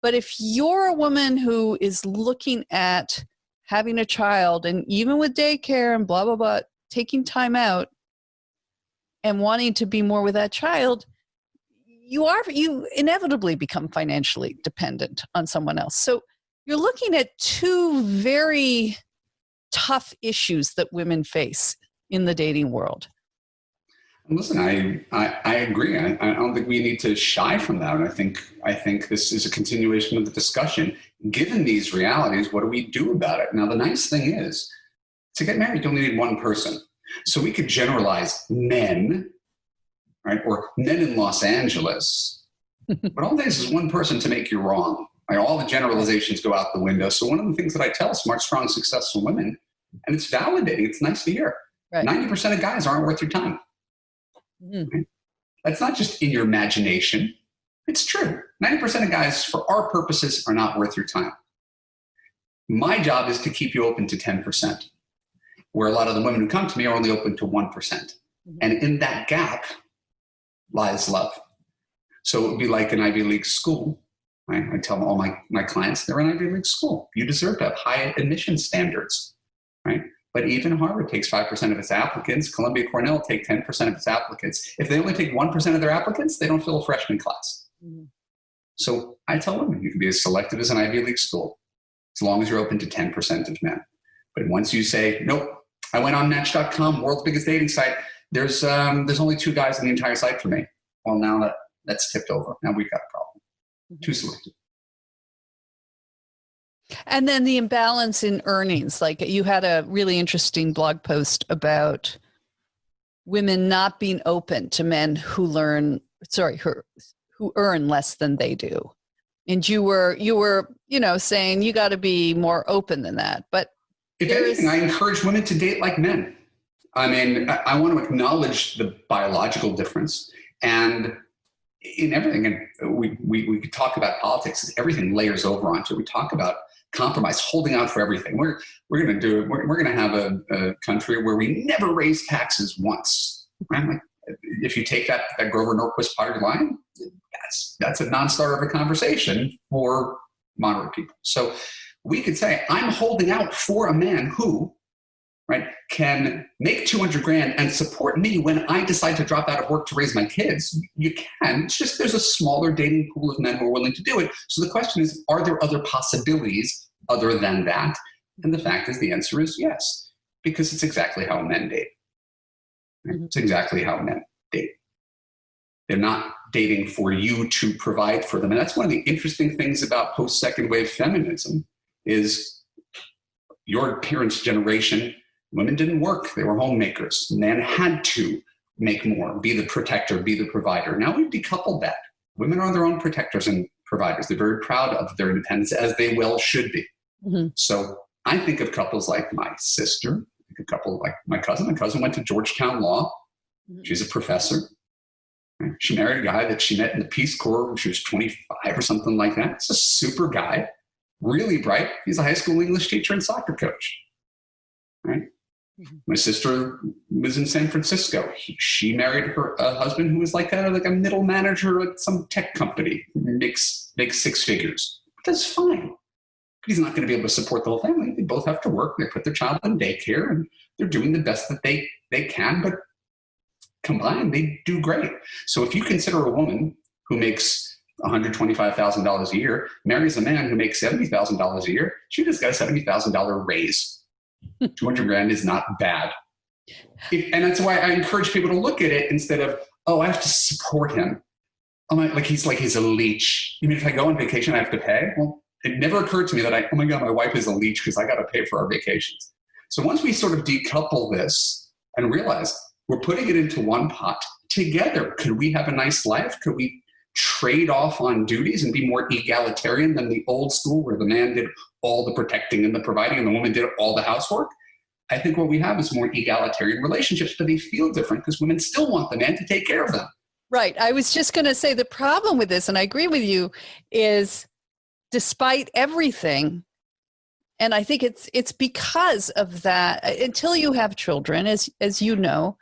But if you're a woman who is looking at having a child, and even with daycare and blah, blah, blah, taking time out and wanting to be more with that child, you inevitably become financially dependent on someone else. So you're looking at two very tough issues that women face in the dating world. Listen, I agree. I don't think we need to shy from that. And I think this is a continuation of the discussion. Given these realities, what do we do about it? Now, the nice thing is, to get married, you only need one person. So we could generalize men, right? Or men in Los Angeles. But all it is one person to make you wrong. Right? All the generalizations go out the window. So one of the things that I tell smart, strong, successful women, and it's validating, it's nice to hear, right. 90% of guys aren't worth your time. Mm-hmm. Right? That's not just in your imagination. It's true. 90% of guys, for our purposes, are not worth your time. My job is to keep you open to 10%, where a lot of the women who come to me are only open to 1%. Mm-hmm. And in that gap lies love. So it would be like an Ivy League school. Right? I tell all my clients, they're an Ivy League school. You deserve to have high admission standards. Right? But even Harvard takes 5% of its applicants. Columbia, Cornell take 10% of its applicants. If they only take 1% of their applicants, they don't fill a freshman class. Mm-hmm. So I tell women, you can be as selective as an Ivy League school, as long as you're open to 10% of men. But once you say, nope, I went on Match.com, world's biggest dating site, there's only 2 guys on the entire site for me. Well, now that's tipped over. Now we've got a problem. Mm-hmm. Too selective. And then the imbalance in earnings. Like, you had a really interesting blog post about women not being open to men who earn less than they do. And you were, saying you got to be more open than that. But if anything, I encourage women to date like men. I want to acknowledge the biological difference, and in everything, and we could talk about politics. Everything layers over onto it. We talk about compromise, holding out for everything. We're going to have a country where we never raise taxes once. Right? Like, if you take that Grover Norquist party line, that's a non-starter of a conversation for moderate people. So we could say, I'm holding out for a man who, right, can make $200,000 and support me when I decide to drop out of work to raise my kids. You can. It's just there's a smaller dating pool of men who are willing to do it. So the question is, are there other possibilities other than that? And the fact is, the answer is yes, because it's exactly how men date. It's exactly how men date. They're not dating for you to provide for them. And that's one of the interesting things about post-second wave feminism is your parents' generation, women didn't work. They were homemakers. Men had to make more, be the protector, be the provider. Now we've decoupled that. Women are their own protectors and providers. They're very proud of their independence, as they well should be. So I think of couples like my sister, I think of a couple like my cousin. My cousin went to Georgetown Law. She's a professor. She married a guy that she met in the Peace Corps when she was 25 or something like that. It's a super guy, really bright. He's a high school English teacher and soccer coach. Right? My sister was in San Francisco. She married her husband who was like a middle manager at some tech company, makes 6 figures. That's fine. He's not going to be able to support the whole family. They both have to work. They put their child in daycare, and they're doing the best that they can. But combined, they do great. So if you consider a woman who makes $125,000 a year marries a man who makes $70,000 a year, she just got a $70,000 raise. 200 grand is not bad. And that's why I encourage people to look at it instead of, oh, I have to support him. Oh my, he's a leech. You mean if I go on vacation, I have to pay? Well, it never occurred to me that oh my God, my wife is a leech because I got to pay for our vacations. So once we sort of decouple this and realize we're putting it into one pot together, could we have a nice life? Could we trade off on duties and be more egalitarian than the old school where the man did all the protecting and the providing and the woman did all the housework? I think what we have is more egalitarian relationships, but they feel different because women still want the man to take care of them. Right. I was just going to say the problem with this, and I agree with you, is despite everything, and I think it's because of that, until you have children, as you know,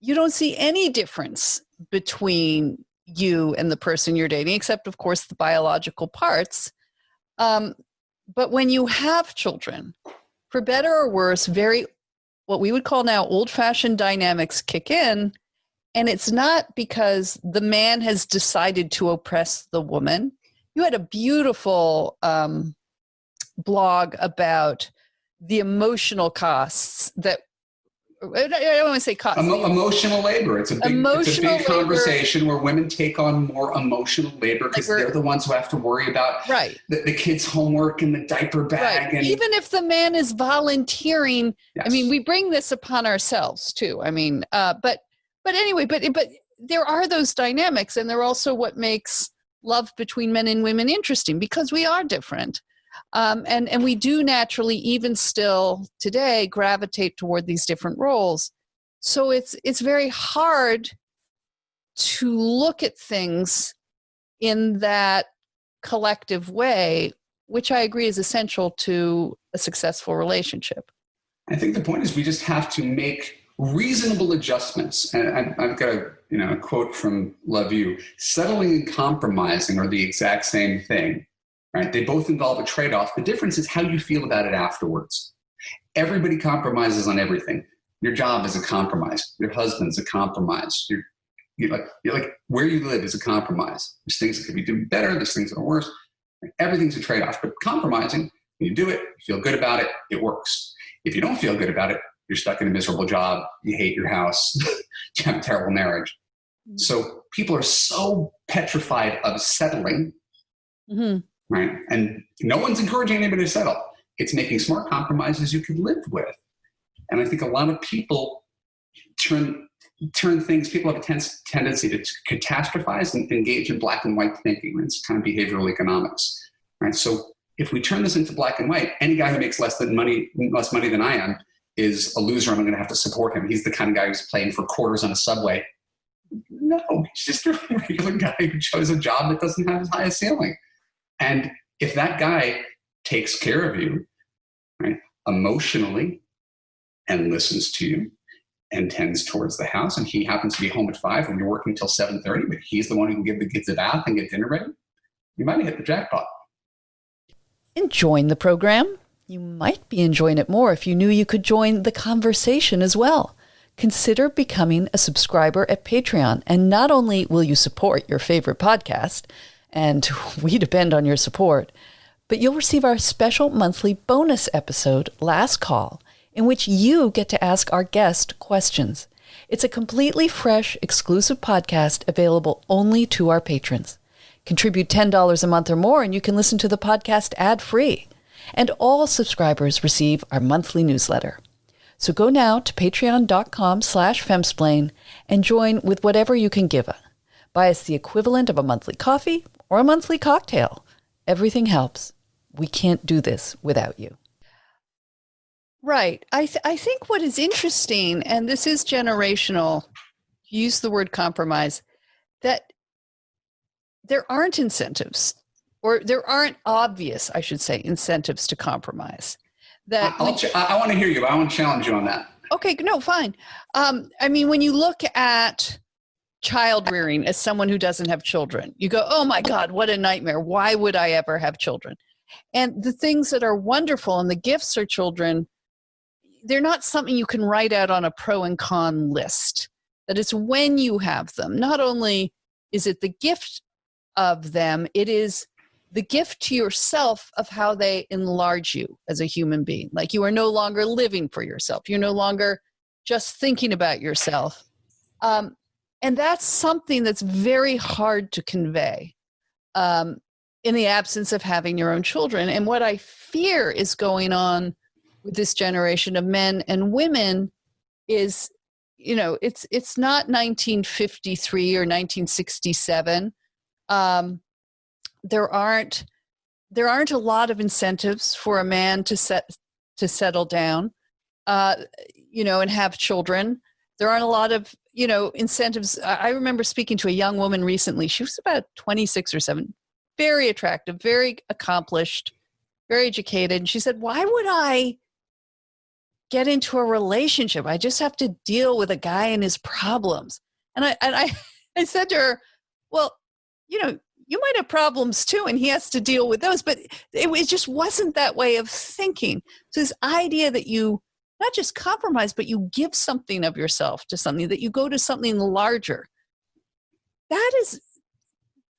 you don't see any difference between you and the person you're dating, except, of course, the biological parts. But when you have children, for better or worse, what we would call now old-fashioned dynamics kick in. And it's not because the man has decided to oppress the woman. You had a beautiful blog about the emotional costs that, I don't want to say costs. Emotional labor. It's a big conversation where women take on more emotional labor because they're the ones who have to worry about the kids' homework and the diaper bag. Right. And even if the man is volunteering, yes. I mean, we bring this upon ourselves too. I mean, but anyway, but there are those dynamics, and they're also what makes love between men and women interesting because we are different. And we do naturally, even still today, gravitate toward these different roles. So it's very hard to look at things in that collective way, which I agree is essential to a successful relationship. I think the point is we just have to make reasonable adjustments. And I've got a quote from Love You: settling and compromising are the exact same thing. Right? They both involve a trade-off. The difference is how you feel about it afterwards. Everybody compromises on everything. Your job is a compromise. Your husband's a compromise. You're like where you live is a compromise. There's things that could be doing better. There's things that are worse. Everything's a trade-off. But compromising, when you do it, you feel good about it, it works. If you don't feel good about it, you're stuck in a miserable job. You hate your house. You have a terrible marriage. Mm-hmm. So people are so petrified of settling. Mm-hmm. Right. And no one's encouraging anybody to settle. It's making smart compromises you can live with. And I think a lot of people turn things, people have a tendency to catastrophize and engage in black and white thinking. It's kind of behavioral economics. Right. So if we turn this into black and white, any guy who makes less money than I am is a loser, and I'm going to have to support him. He's the kind of guy who's playing for quarters on a subway. No, he's just a regular guy who chose a job that doesn't have as high a ceiling. And if that guy takes care of you, right, emotionally, and listens to you and tends towards the house, and he happens to be home at 5 when you're working till 7:30, but he's the one who can give the kids a bath and get dinner ready, you might have hit the jackpot. Enjoying the program? You might be enjoying it more if you knew you could join the conversation as well. Consider becoming a subscriber at Patreon, and not only will you support your favorite podcast, and we depend on your support, but you'll receive our special monthly bonus episode, Last Call, in which you get to ask our guest questions. It's a completely fresh, exclusive podcast available only to our patrons. Contribute $10 a month or more, and you can listen to the podcast ad-free. And all subscribers receive our monthly newsletter. So go now to patreon.com/femsplain and join with whatever you can give. Buy us the equivalent of a monthly coffee or a monthly cocktail. Everything helps. We can't do this without you. Right. I think what is interesting, and this is generational, use the word compromise, that there aren't incentives, or there aren't obvious, I should say, incentives to compromise. That I want to hear you. I want to challenge you on that. Okay, no, fine. I mean, when you look at child rearing as someone who doesn't have children, you go, oh my God, what a nightmare. Why would I ever have children? And the things that are wonderful and the gifts are children, they're not something you can write out on a pro and con list. That it's when you have them. Not only is it the gift of them, it is the gift to yourself of how they enlarge you as a human being. Like you are no longer living for yourself. You're no longer just thinking about yourself. And that's something that's very hard to convey in the absence of having your own children. And what I fear is going on with this generation of men and women is, you know, it's not 1953 or 1967. There aren't a lot of incentives for a man to settle down, you know, and have children. There aren't a lot of, you know, incentives. I remember speaking to a young woman recently. She was about 26 or 7, very attractive, very accomplished, very educated. And she said, why would I get into a relationship? I just have to deal with a guy and his problems. And I said to her, well, you know, you might have problems too, and he has to deal with those, but it just wasn't that way of thinking. So this idea that you not just compromise, but you give something of yourself to something, that you go to something larger. That is,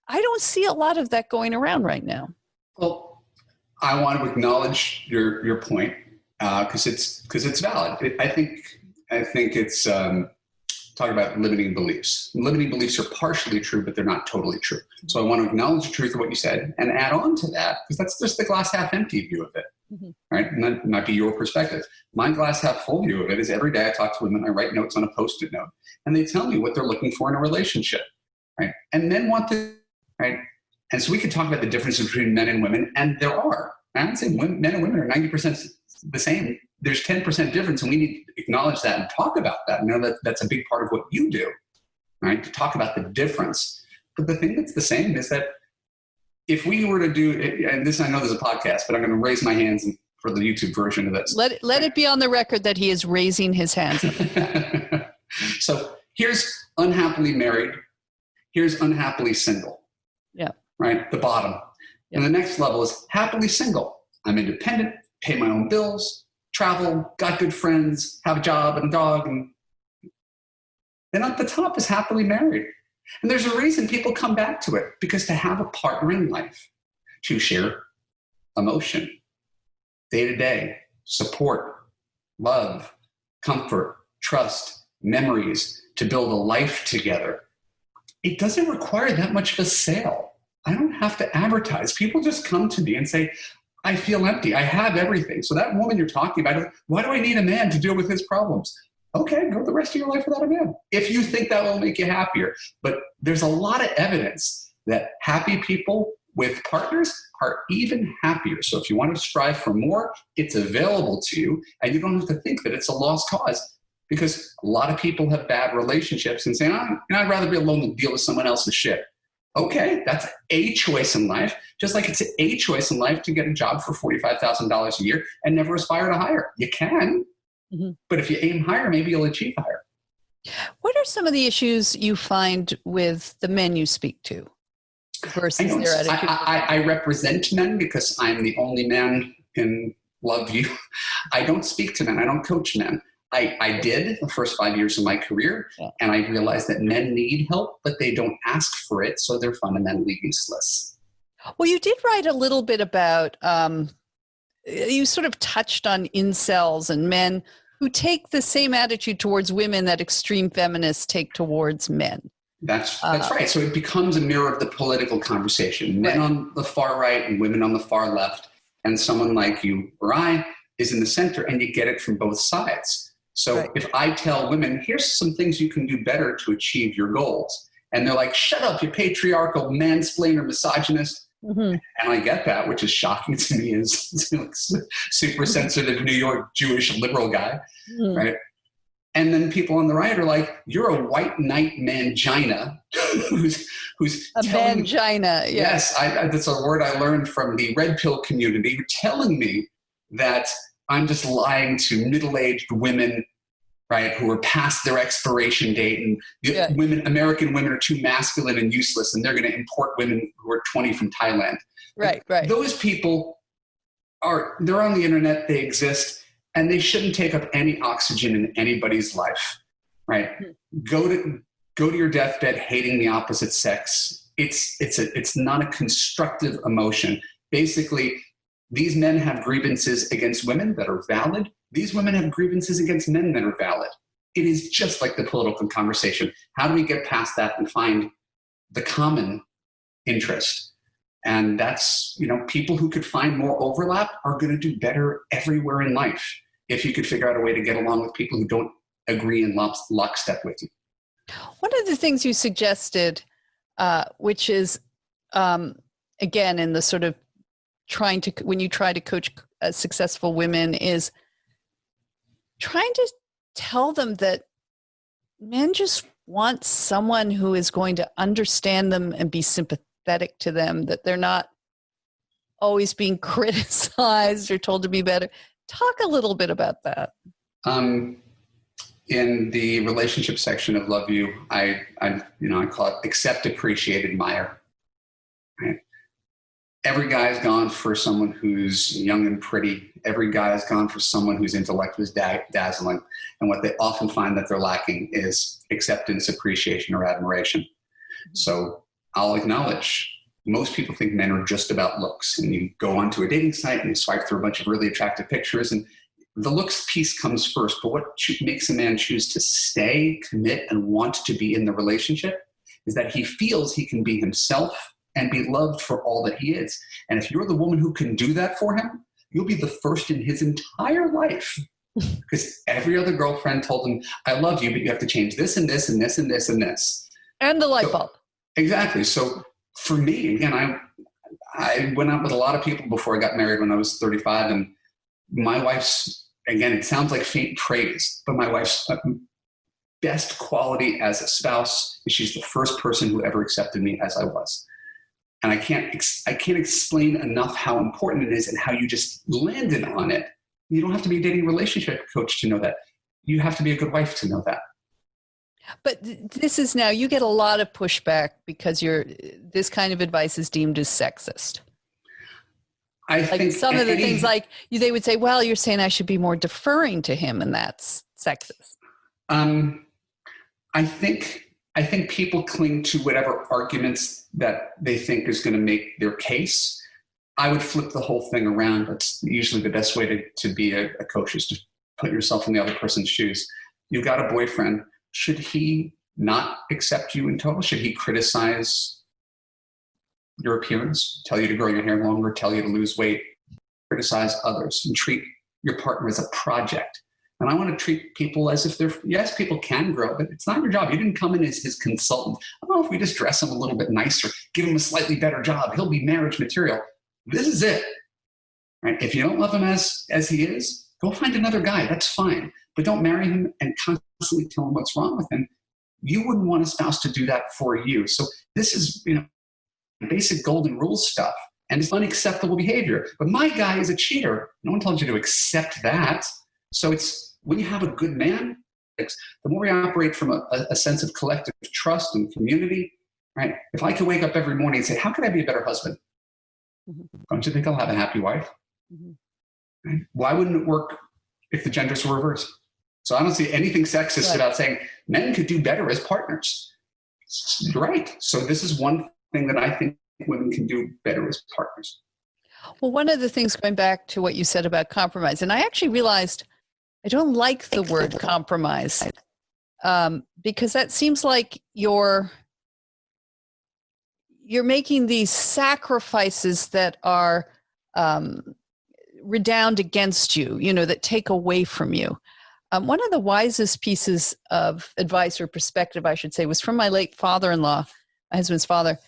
I don't see a lot of that going around right now. Well, I want to acknowledge your point because it's valid. I think it's talking about limiting beliefs. Limiting beliefs are partially true, but they're not totally true. So I want to acknowledge the truth of what you said and add on to that, because that's just the glass half empty view of it, right? And that might be your perspective. My glass half full view of it is every day I talk to women, I write notes on a Post-it note, and they tell me what they're looking for in a relationship, right? And men want to, right? And so we can talk about the difference between men and women, and there are. I would say men and women are 90% the same. There's 10% difference, and we need to acknowledge that and talk about that. You know, that's a big part of what you do, right? To talk about the difference. But the thing that's the same is that if we were to do, and this, I know there's a podcast, but I'm going to raise my hands for the YouTube version of this. Let it be on the record that he is raising his hands. So here's unhappily married. Here's unhappily single. Yeah. Right? The bottom. Yeah. And the next level is happily single. I'm independent, pay my own bills, travel, got good friends, have a job and a dog. And then at the top is happily married. And there's a reason people come back to it, because to have a partner in life, to share emotion, day-to-day, support, love, comfort, trust, memories, to build a life together, it doesn't require that much of a sale. I don't have to advertise. People just come to me and say, I feel empty. I have everything. So that woman you're talking about, why do I need a man to deal with his problems? Okay, go the rest of your life without a man, if you think that will make you happier. But there's a lot of evidence that happy people with partners are even happier. So if you want to strive for more, it's available to you, and you don't have to think that it's a lost cause, because a lot of people have bad relationships and say, I'd rather be alone than deal with someone else's shit. Okay, that's a choice in life, just like it's a choice in life to get a job for $45,000 a year and never aspire to higher. You can, but if you aim higher, maybe you'll achieve higher. What are some of the issues you find with the men you speak to versus their attitude? I represent men because I'm the only man in Loveview. I don't speak to men. I don't coach men. I did the first 5 years of my career, and I realized that men need help, but they don't ask for it, so they're fundamentally useless. Well, you did write a little bit about, you sort of touched on incels and men who take the same attitude towards women that extreme feminists take towards men. That's right. So it becomes a mirror of the political conversation. Men on the far right and women on the far left, and someone like you or I is in the center, and you get it from both sides. So if I tell women, here's some things you can do better to achieve your goals, and they're like, shut up, you patriarchal mansplainer misogynist. And I get that, which is shocking to me as super sensitive New York Jewish liberal guy, right? And then people on the right are like, you're a white knight mangina who's a mangina. Yes, that's a word I learned from the red pill community. You're telling me that I'm just lying to middle-aged women, right, who are past their expiration date, and American women are too masculine and useless, and they're going to import women who are 20 from Thailand. Right. Those people they're on the internet, they exist, and they shouldn't take up any oxygen in anybody's life, right? Go to your deathbed hating the opposite sex. It's not a constructive emotion. Basically, these men have grievances against women that are valid. These women have grievances against men that are valid. It is just like the political conversation. How do we get past that and find the common interest? And that's, people who could find more overlap are going to do better everywhere in life if you could figure out a way to get along with people who don't agree in lockstep with you. One of the things you suggested, which is, again, in the sort of when you try to coach successful women, is trying to tell them that men just want someone who is going to understand them and be sympathetic to them, that they're not always being criticized or told to be better. Talk a little bit about that. In the relationship section of Love You, I call it accept, appreciate, admire. Right? Every guy's gone for someone who's young and pretty. Every guy has gone for someone whose intellect was dazzling. And what they often find that they're lacking is acceptance, appreciation, or admiration. So I'll acknowledge most people think men are just about looks. And you go onto a dating site and you swipe through a bunch of really attractive pictures, and the looks piece comes first. But what makes a man choose to stay, commit, and want to be in the relationship is that he feels he can be himself and be loved for all that he is. And if you're the woman who can do that for him, you'll be the first in his entire life. Because every other girlfriend told him, I love you, but you have to change this and this and this and this and this. And the light bulb. Exactly. So for me, again, I went out with a lot of people before I got married when I was 35. And my wife's, again, it sounds like faint praise, but my wife's best quality as a spouse is she's the first person who ever accepted me as I was. And I can't explain enough how important it is and how you just landed on it. You don't have to be a dating relationship coach to know that. You have to be a good wife to know that. But this is now, you get a lot of pushback because this kind of advice is deemed as sexist. I think some of the things they would say, well, you're saying I should be more deferring to him, and that's sexist. I think people cling to whatever arguments that they think is going to make their case. I would flip the whole thing around. That's usually the best way to be a coach, is to put yourself in the other person's shoes. You've got a boyfriend. Should he not accept you in total? Should he criticize your appearance, tell you to grow your hair longer, tell you to lose weight, criticize others, and treat your partner as a project? And I want to treat people as if yes, people can grow, but it's not your job. You didn't come in as his consultant. I don't know if we just dress him a little bit nicer, give him a slightly better job, he'll be marriage material. This is it. Right? If you don't love him as he is, go find another guy. That's fine. But don't marry him and constantly tell him what's wrong with him. You wouldn't want a spouse to do that for you. So this is, basic golden rules stuff. And it's unacceptable behavior. But my guy is a cheater. No one told you to accept that. So it's when you have a good man, the more we operate from a sense of collective trust and community, right? If I could wake up every morning and say, how can I be a better husband? Don't you think I'll have a happy wife? Right? Why wouldn't it work if the genders were reversed? So I don't see anything sexist about saying men could do better as partners. You're right. So this is one thing that I think women can do better as partners. Well, one of the things, going back to what you said about compromise, and I actually realized I don't like the word compromise, because that seems like you're making these sacrifices that are redound against you, that take away from you. One of the wisest pieces of advice or perspective, I should say, was from my late father-in-law, my husband's father,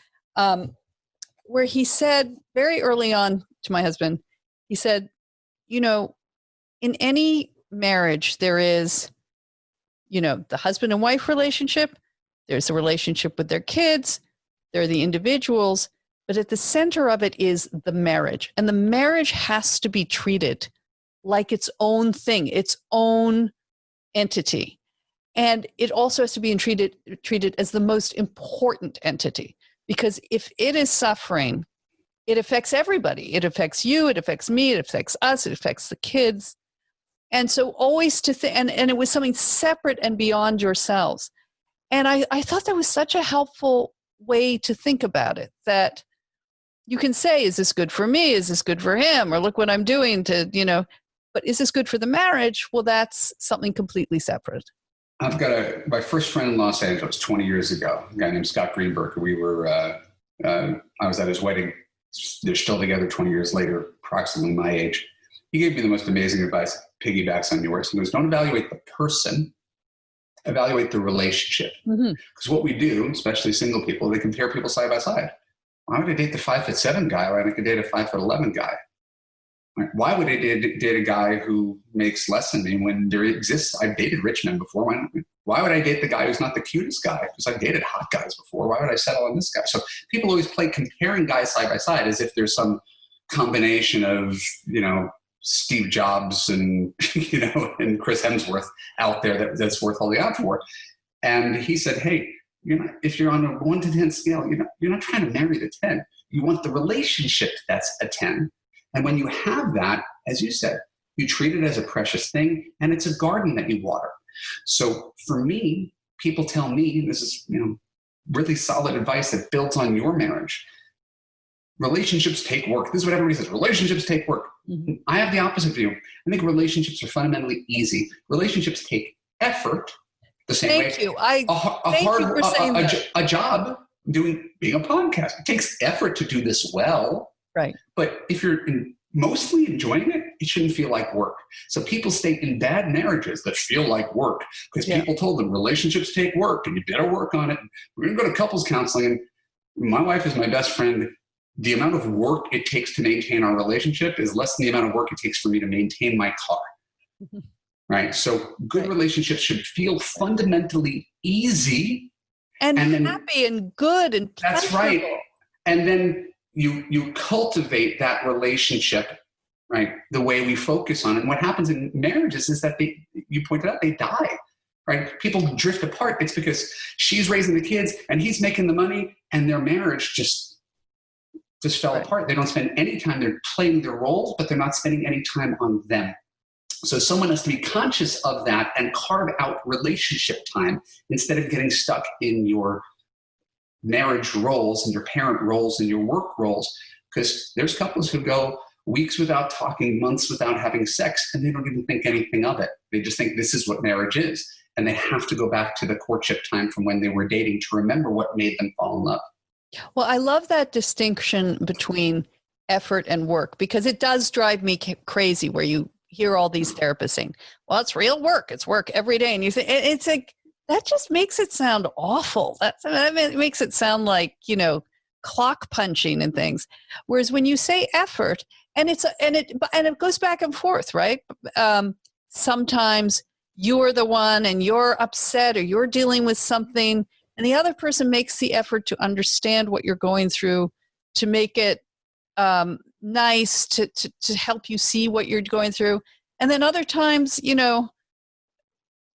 where he said very early on to my husband, he said, in any marriage, there is, the husband and wife relationship, there's a relationship with their kids, there are the individuals, but at the center of it is the marriage. And the marriage has to be treated like its own thing, its own entity. And it also has to be treated as the most important entity, because if it is suffering, it affects everybody. It affects you, it affects me, it affects us, it affects the kids. And so always to think, and it was something separate and beyond yourselves. And I thought that was such a helpful way to think about it, that you can say, is this good for me? Is this good for him? Or look what I'm doing to, but is this good for the marriage? Well, that's something completely separate. I've got my first friend in Los Angeles 20 years ago, a guy named Scott Greenberg. We were, I was at his wedding. They're still together 20 years later, approximately my age. He gave me the most amazing advice, piggybacks on yours. He goes, don't evaluate the person, evaluate the relationship. Because what we do, especially single people, they compare people side by side. Why would I date the 5'7" guy when I could date a 5'11" guy? Why would I date a guy who makes less than me when there exists? I've dated rich men before. Why would I date the guy who's not the cutest guy? Because I've dated hot guys before. Why would I settle on this guy? So people always play comparing guys side by side as if there's some combination of, Steve Jobs and, and Chris Hemsworth out there that's worth holding out for. And he said, hey, if you're on a 1 to 10 scale, you're not trying to marry the 10. You want the relationship that's a 10. And when you have that, as you said, you treat it as a precious thing, and it's a garden that you water. So for me, people tell me, and this is, really solid advice that builds on your marriage. Relationships take work. This is what everybody says. Relationships take work. I have the opposite view. I think relationships are fundamentally easy. Relationships take effort. The same way. Thank you. Thank you for saying that. A job being a podcast. It takes effort to do this well. Right. But if you're mostly enjoying it, it shouldn't feel like work. So people stay in bad marriages that feel like work because people told them relationships take work and you better work on it. We're going to go to couples counseling. And my wife is my best friend. The amount of work it takes to maintain our relationship is less than the amount of work it takes for me to maintain my car. Right? So good relationships should feel fundamentally easy. And then, happy and good and pleasurable. That's right. And then you cultivate that relationship, right, the way we focus on it. And what happens in marriages is that you pointed out, they die, right? People drift apart. It's because she's raising the kids and he's making the money and their marriage just fell apart. They don't spend any time. They're playing their roles, but they're not spending any time on them. So someone has to be conscious of that and carve out relationship time instead of getting stuck in your marriage roles and your parent roles and your work roles. Because there's couples who go weeks without talking, months without having sex, and they don't even think anything of it. They just think this is what marriage is. And they have to go back to the courtship time from when they were dating to remember what made them fall in love. Well, I love that distinction between effort and work, because it does drive me crazy where you hear all these therapists saying, well, it's real work. It's work every day. And you think, it's like, that just makes it sound awful. That makes it sound like, clock punching and things. Whereas when you say effort, and it goes back and forth, right? Sometimes you're the one and you're upset or you're dealing with something, and the other person makes the effort to understand what you're going through, to make it nice, to help you see what you're going through. And then other times,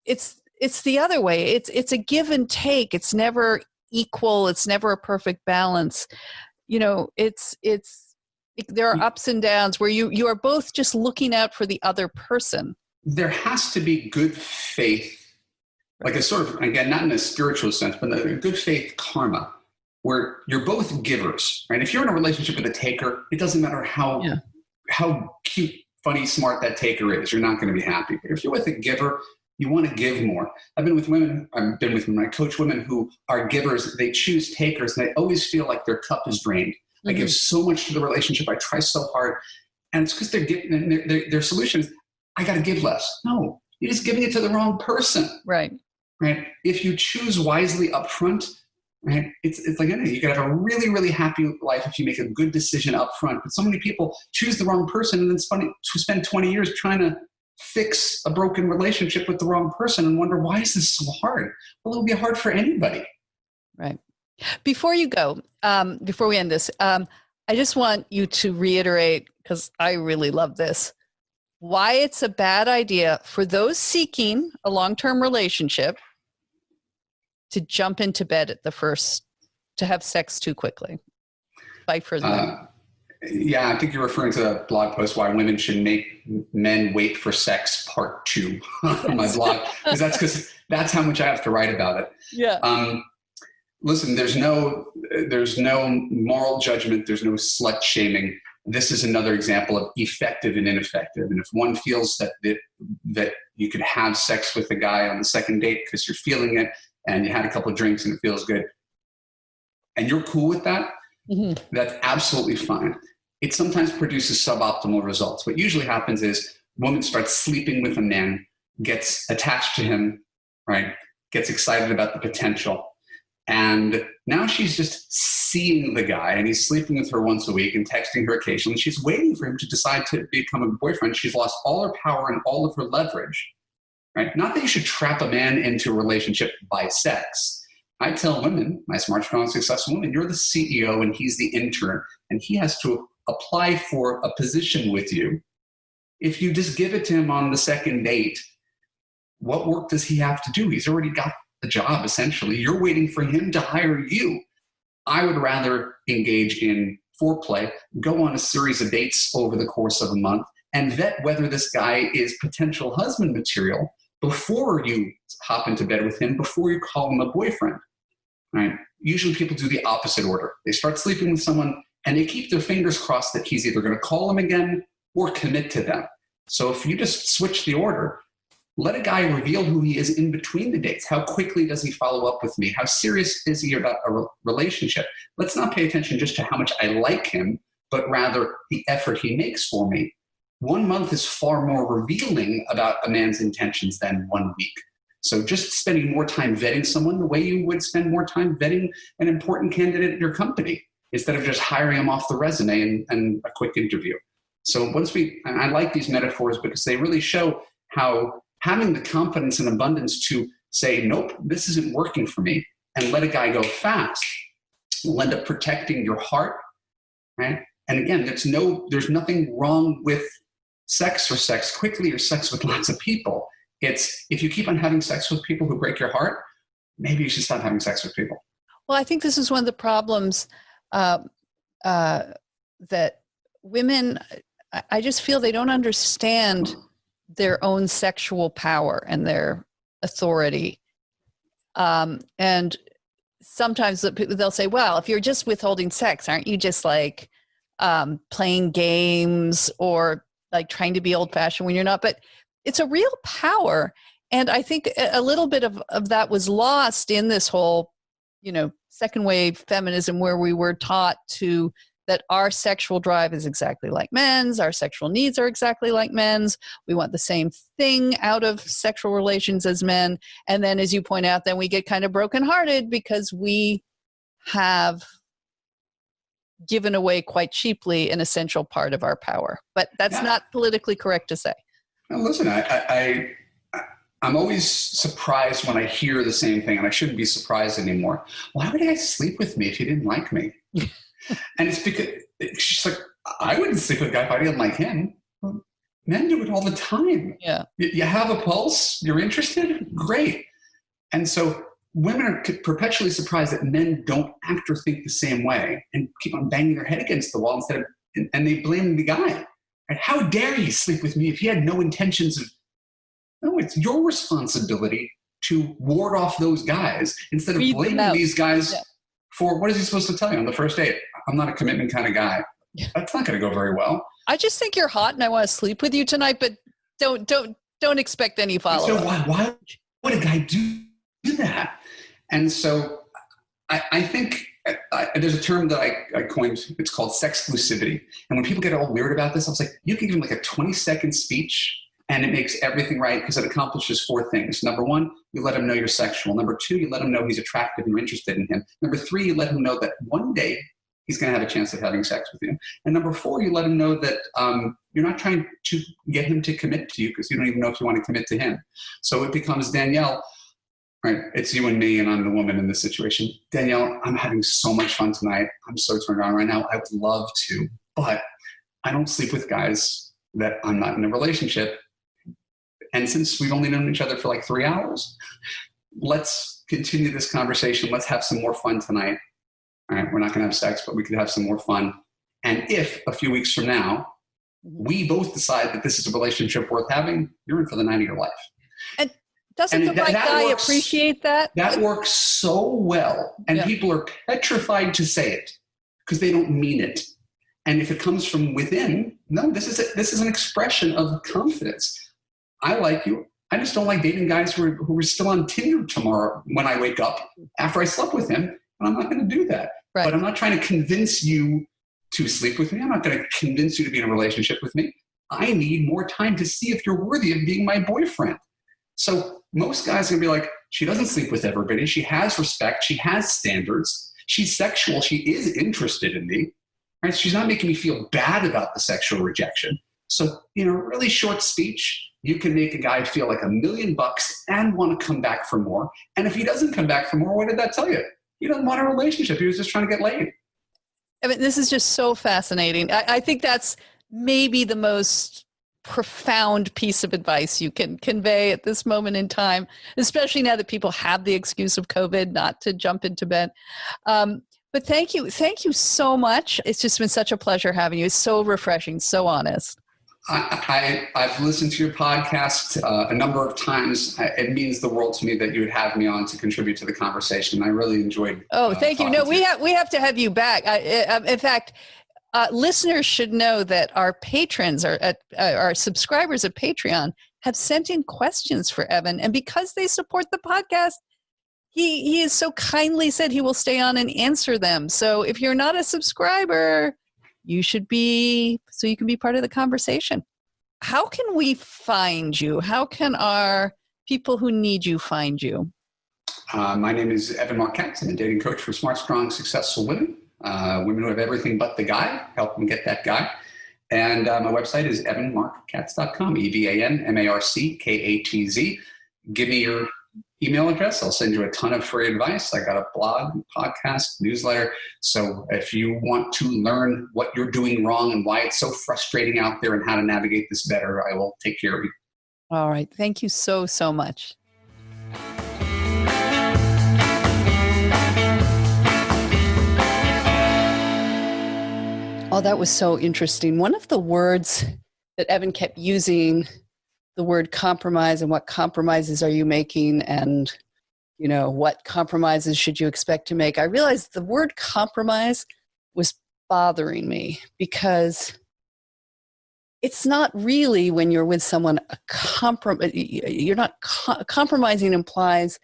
it's the other way. It's a give and take. It's never equal. It's never a perfect balance. There are ups and downs where you are both just looking out for the other person. There has to be good faith, like a sort of, again, not in a spiritual sense, but a good faith karma. where you're both givers, right? If you're in a relationship with a taker, it doesn't matter how cute, funny, smart that taker is, you're not going to be happy. But if you're with a giver, you want to give more. I've been with women, I coach women who are givers, they choose takers, and they always feel like their cup is drained. I give so much to the relationship, I try so hard, and it's because their solution is, I got to give less. No, you're just giving it to the wrong person. Right. If you choose wisely up front, right, it's like anything. You can have a really, really happy life if you make a good decision up front. But so many people choose the wrong person and then spend 20 years trying to fix a broken relationship with the wrong person and wonder, why is this so hard? Well, it'll be hard for anybody. Right. Before you go, before we end this, I just want you to reiterate, because I really love this, why it's a bad idea for those seeking a long-term relationship to jump into bed at the first, to have sex too quickly. Fight for them. Yeah, I think you're referring to the blog post, Why Women Should Make Men Wait for Sex, Part 2 on my blog. Because that's how much I have to write about it. Yeah. Listen, there's no moral judgment. There's no slut shaming. This is another example of effective and ineffective. And if one feels that you could have sex with a guy on the second date because you're feeling it and you had a couple of drinks and it feels good, and you're cool with that, that's absolutely fine. It sometimes produces suboptimal results. What usually happens is a woman starts sleeping with a man, gets attached to him, right? Gets excited about the potential. And now she's just seeing the guy and he's sleeping with her once a week and texting her occasionally. She's waiting for him to decide to become a boyfriend. She's lost all her power and all of her leverage, right? Not that you should trap a man into a relationship by sex. I tell women, my smart, strong, successful women, you're the CEO and he's the intern, and he has to apply for a position with you. If you just give it to him on the second date, what work does he have to do? He's already got the job, essentially. You're waiting for him to hire you. I would rather engage in foreplay, go on a series of dates over the course of a month, and vet whether this guy is potential husband material before you hop into bed with him, before you call him a boyfriend. Right? Usually people do the opposite order. They start sleeping with someone and they keep their fingers crossed that he's either going to call them again or commit to them. So if you just switch the order, let a guy reveal who he is in between the dates. How quickly does he follow up with me? How serious is he about a relationship? Let's not pay attention just to how much I like him, but rather the effort he makes for me. 1 month is far more revealing about a man's intentions than 1 week. So just spending more time vetting someone the way you would spend more time vetting an important candidate at your company, instead of just hiring them off the resume and a quick interview. So and I like these metaphors because they really show how having the confidence and abundance to say, nope, this isn't working for me, and let a guy go fast will end up protecting your heart, right? And again, there's nothing wrong with sex or sex quickly or sex with lots of people. It's, if you keep on having sex with people who break your heart, maybe you should stop having sex with people. Well, I think this is one of the problems that women, I just feel they don't understand their own sexual power and their authority. And sometimes they'll say, well, if you're just withholding sex, aren't you just like playing games or like trying to be old fashioned when you're not? But it's a real power. And I think a little bit of that was lost in this whole, second wave feminism, where we were taught that our sexual drive is exactly like men's, our sexual needs are exactly like men's. We want the same thing out of sexual relations as men. And then, as you point out, then we get kind of brokenhearted because we have given away quite cheaply an essential part of our power. But that's not politically correct to say. Now, listen, I'm always surprised when I hear the same thing, and I shouldn't be surprised anymore. Why would a guy sleep with me if he didn't like me? And it's because she's like, I wouldn't sleep with a guy if I didn't like him. Well, men do it all the time. Yeah. You have a pulse, you're interested, great. And so women are perpetually surprised that men don't act or think the same way and keep on banging their head against the wall and they blame the guy. And how dare he sleep with me if he had no intentions of... No, it's your responsibility to ward off those guys instead of blaming these guys for what is he supposed to tell you on the first date? I'm not a commitment kind of guy. That's not going to go very well. I just think you're hot and I want to sleep with you tonight, but don't expect any follow-up. So why would a guy do that? And so I think there's a term that I coined. It's called sexclusivity. And when people get all weird about this, I was like, you can give them like a 20-second speech and it makes everything right because it accomplishes 4 things. Number 1, you let him know you're sexual. Number 2, you let him know he's attractive and you're interested in him. Number 3, you let him know that one day he's going to have a chance of having sex with you. And number 4, you let him know that you're not trying to get him to commit to you because you don't even know if you want to commit to him. So it becomes, Danielle, right, it's you and me and I'm the woman in this situation. Danielle, I'm having so much fun tonight. I'm so turned on right now. I would love to, but I don't sleep with guys that I'm not in a relationship. And since we've only known each other for like 3 hours, let's continue this conversation. Let's have some more fun tonight. All right, we're not going to have sex, but we could have some more fun. And if a few weeks from now, we both decide that this is a relationship worth having, you're in for the night of your life. And doesn't the right guy appreciate that? That works so well. And people are petrified to say it because they don't mean it. And if it comes from within, no, this is an expression of confidence. I like you. I just don't like dating guys who are still on Tinder tomorrow when I wake up after I slept with him. And I'm not going to do that. Right. But I'm not trying to convince you to sleep with me. I'm not going to convince you to be in a relationship with me. I need more time to see if you're worthy of being my boyfriend. So most guys are going to be like, she doesn't sleep with everybody. She has respect. She has standards. She's sexual. She is interested in me. Right? She's not making me feel bad about the sexual rejection. So in a really short speech, you can make a guy feel like $1 million and want to come back for more. And if he doesn't come back for more, what did that tell you? He doesn't want a relationship. He was just trying to get laid. I mean, this is just so fascinating. I think that's maybe the most profound piece of advice you can convey at this moment in time, especially now that people have the excuse of COVID not to jump into bed. But thank you so much. It's just been such a pleasure having you. It's so refreshing, so honest. I've listened to your podcast a number of times. It means the world to me that you would have me on to contribute to the conversation. I really enjoyed. Oh, thank you. No, we have to have you back. In fact, listeners should know that our patrons, our subscribers of Patreon, have sent in questions for Evan, and because they support the podcast, he has so kindly said he will stay on and answer them. So if you're not a subscriber, you should be, so you can be part of the conversation. How can we find you? How can our people who need you find you? My name is Evan Mark Katz. I'm a dating coach for smart, strong, successful women. Women who have everything but the guy, help them get that guy. And my website is evanmarkkatz.com, EvanMarckKatz. Give me your email address. I'll send you a ton of free advice. I got a blog, podcast, newsletter. So if you want to learn what you're doing wrong and why it's so frustrating out there and how to navigate this better, I will take care of you. All right. Thank you so, so much. Oh, that was so interesting. One of the words that Evan kept using, the word compromise, and what compromises are you making, and what compromises should you expect to make. I realized the word compromise was bothering me because it's not really, when you're with someone, a compromise. You're not compromising implies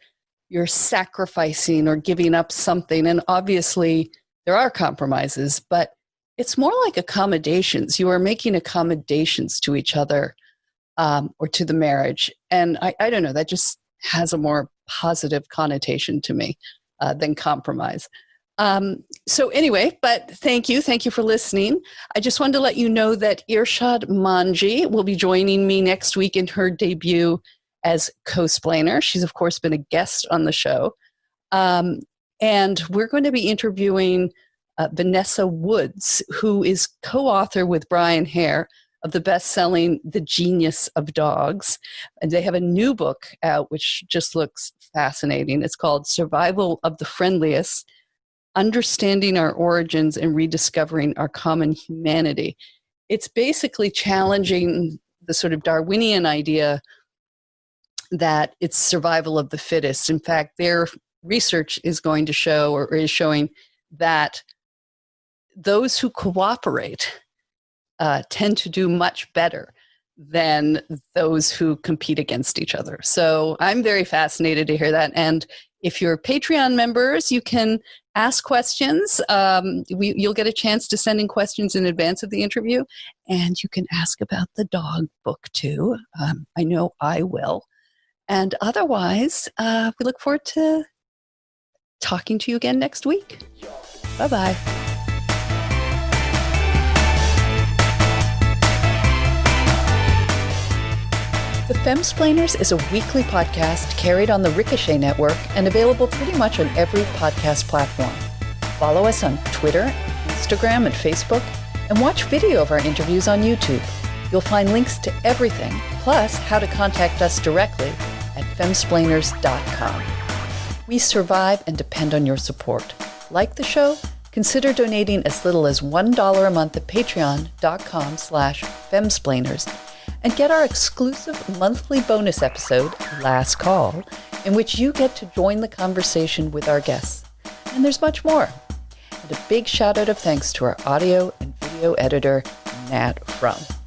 you're sacrificing or giving up something, and obviously there are compromises, but it's more like accommodations. You are making accommodations to each other or to the marriage. And I don't know, that just has a more positive connotation to me than compromise. So anyway, but thank you. Thank you for listening. I just wanted to let you know that Irshad Manji will be joining me next week in her debut as co-splainer. She's, of course, been a guest on the show. And we're going to be interviewing Vanessa Woods, who is co-author with Brian Hare of the best-selling The Genius of Dogs. And they have a new book out, which just looks fascinating. It's called Survival of the Friendliest, Understanding Our Origins and Rediscovering Our Common Humanity. It's basically challenging the sort of Darwinian idea that it's survival of the fittest. In fact, their research is going to show, or is showing, that those who cooperate tend to do much better than those who compete against each other. So I'm very fascinated to hear that. And if you're Patreon members, you can ask questions. You'll get a chance to send in questions in advance of the interview, and you can ask about the dog book too. I know I will. And otherwise, we look forward to talking to you again next week. Bye-bye. The Femsplainers is a weekly podcast carried on the Ricochet Network and available pretty much on every podcast platform. Follow us on Twitter, Instagram, and Facebook, and watch video of our interviews on YouTube. You'll find links to everything, plus how to contact us directly at femsplainers.com. We survive and depend on your support. Like the show? Consider donating as little as $1 a month at patreon.com/femsplainers. And get our exclusive monthly bonus episode, Last Call, in which you get to join the conversation with our guests. And there's much more. And a big shout out of thanks to our audio and video editor, Nat Frum.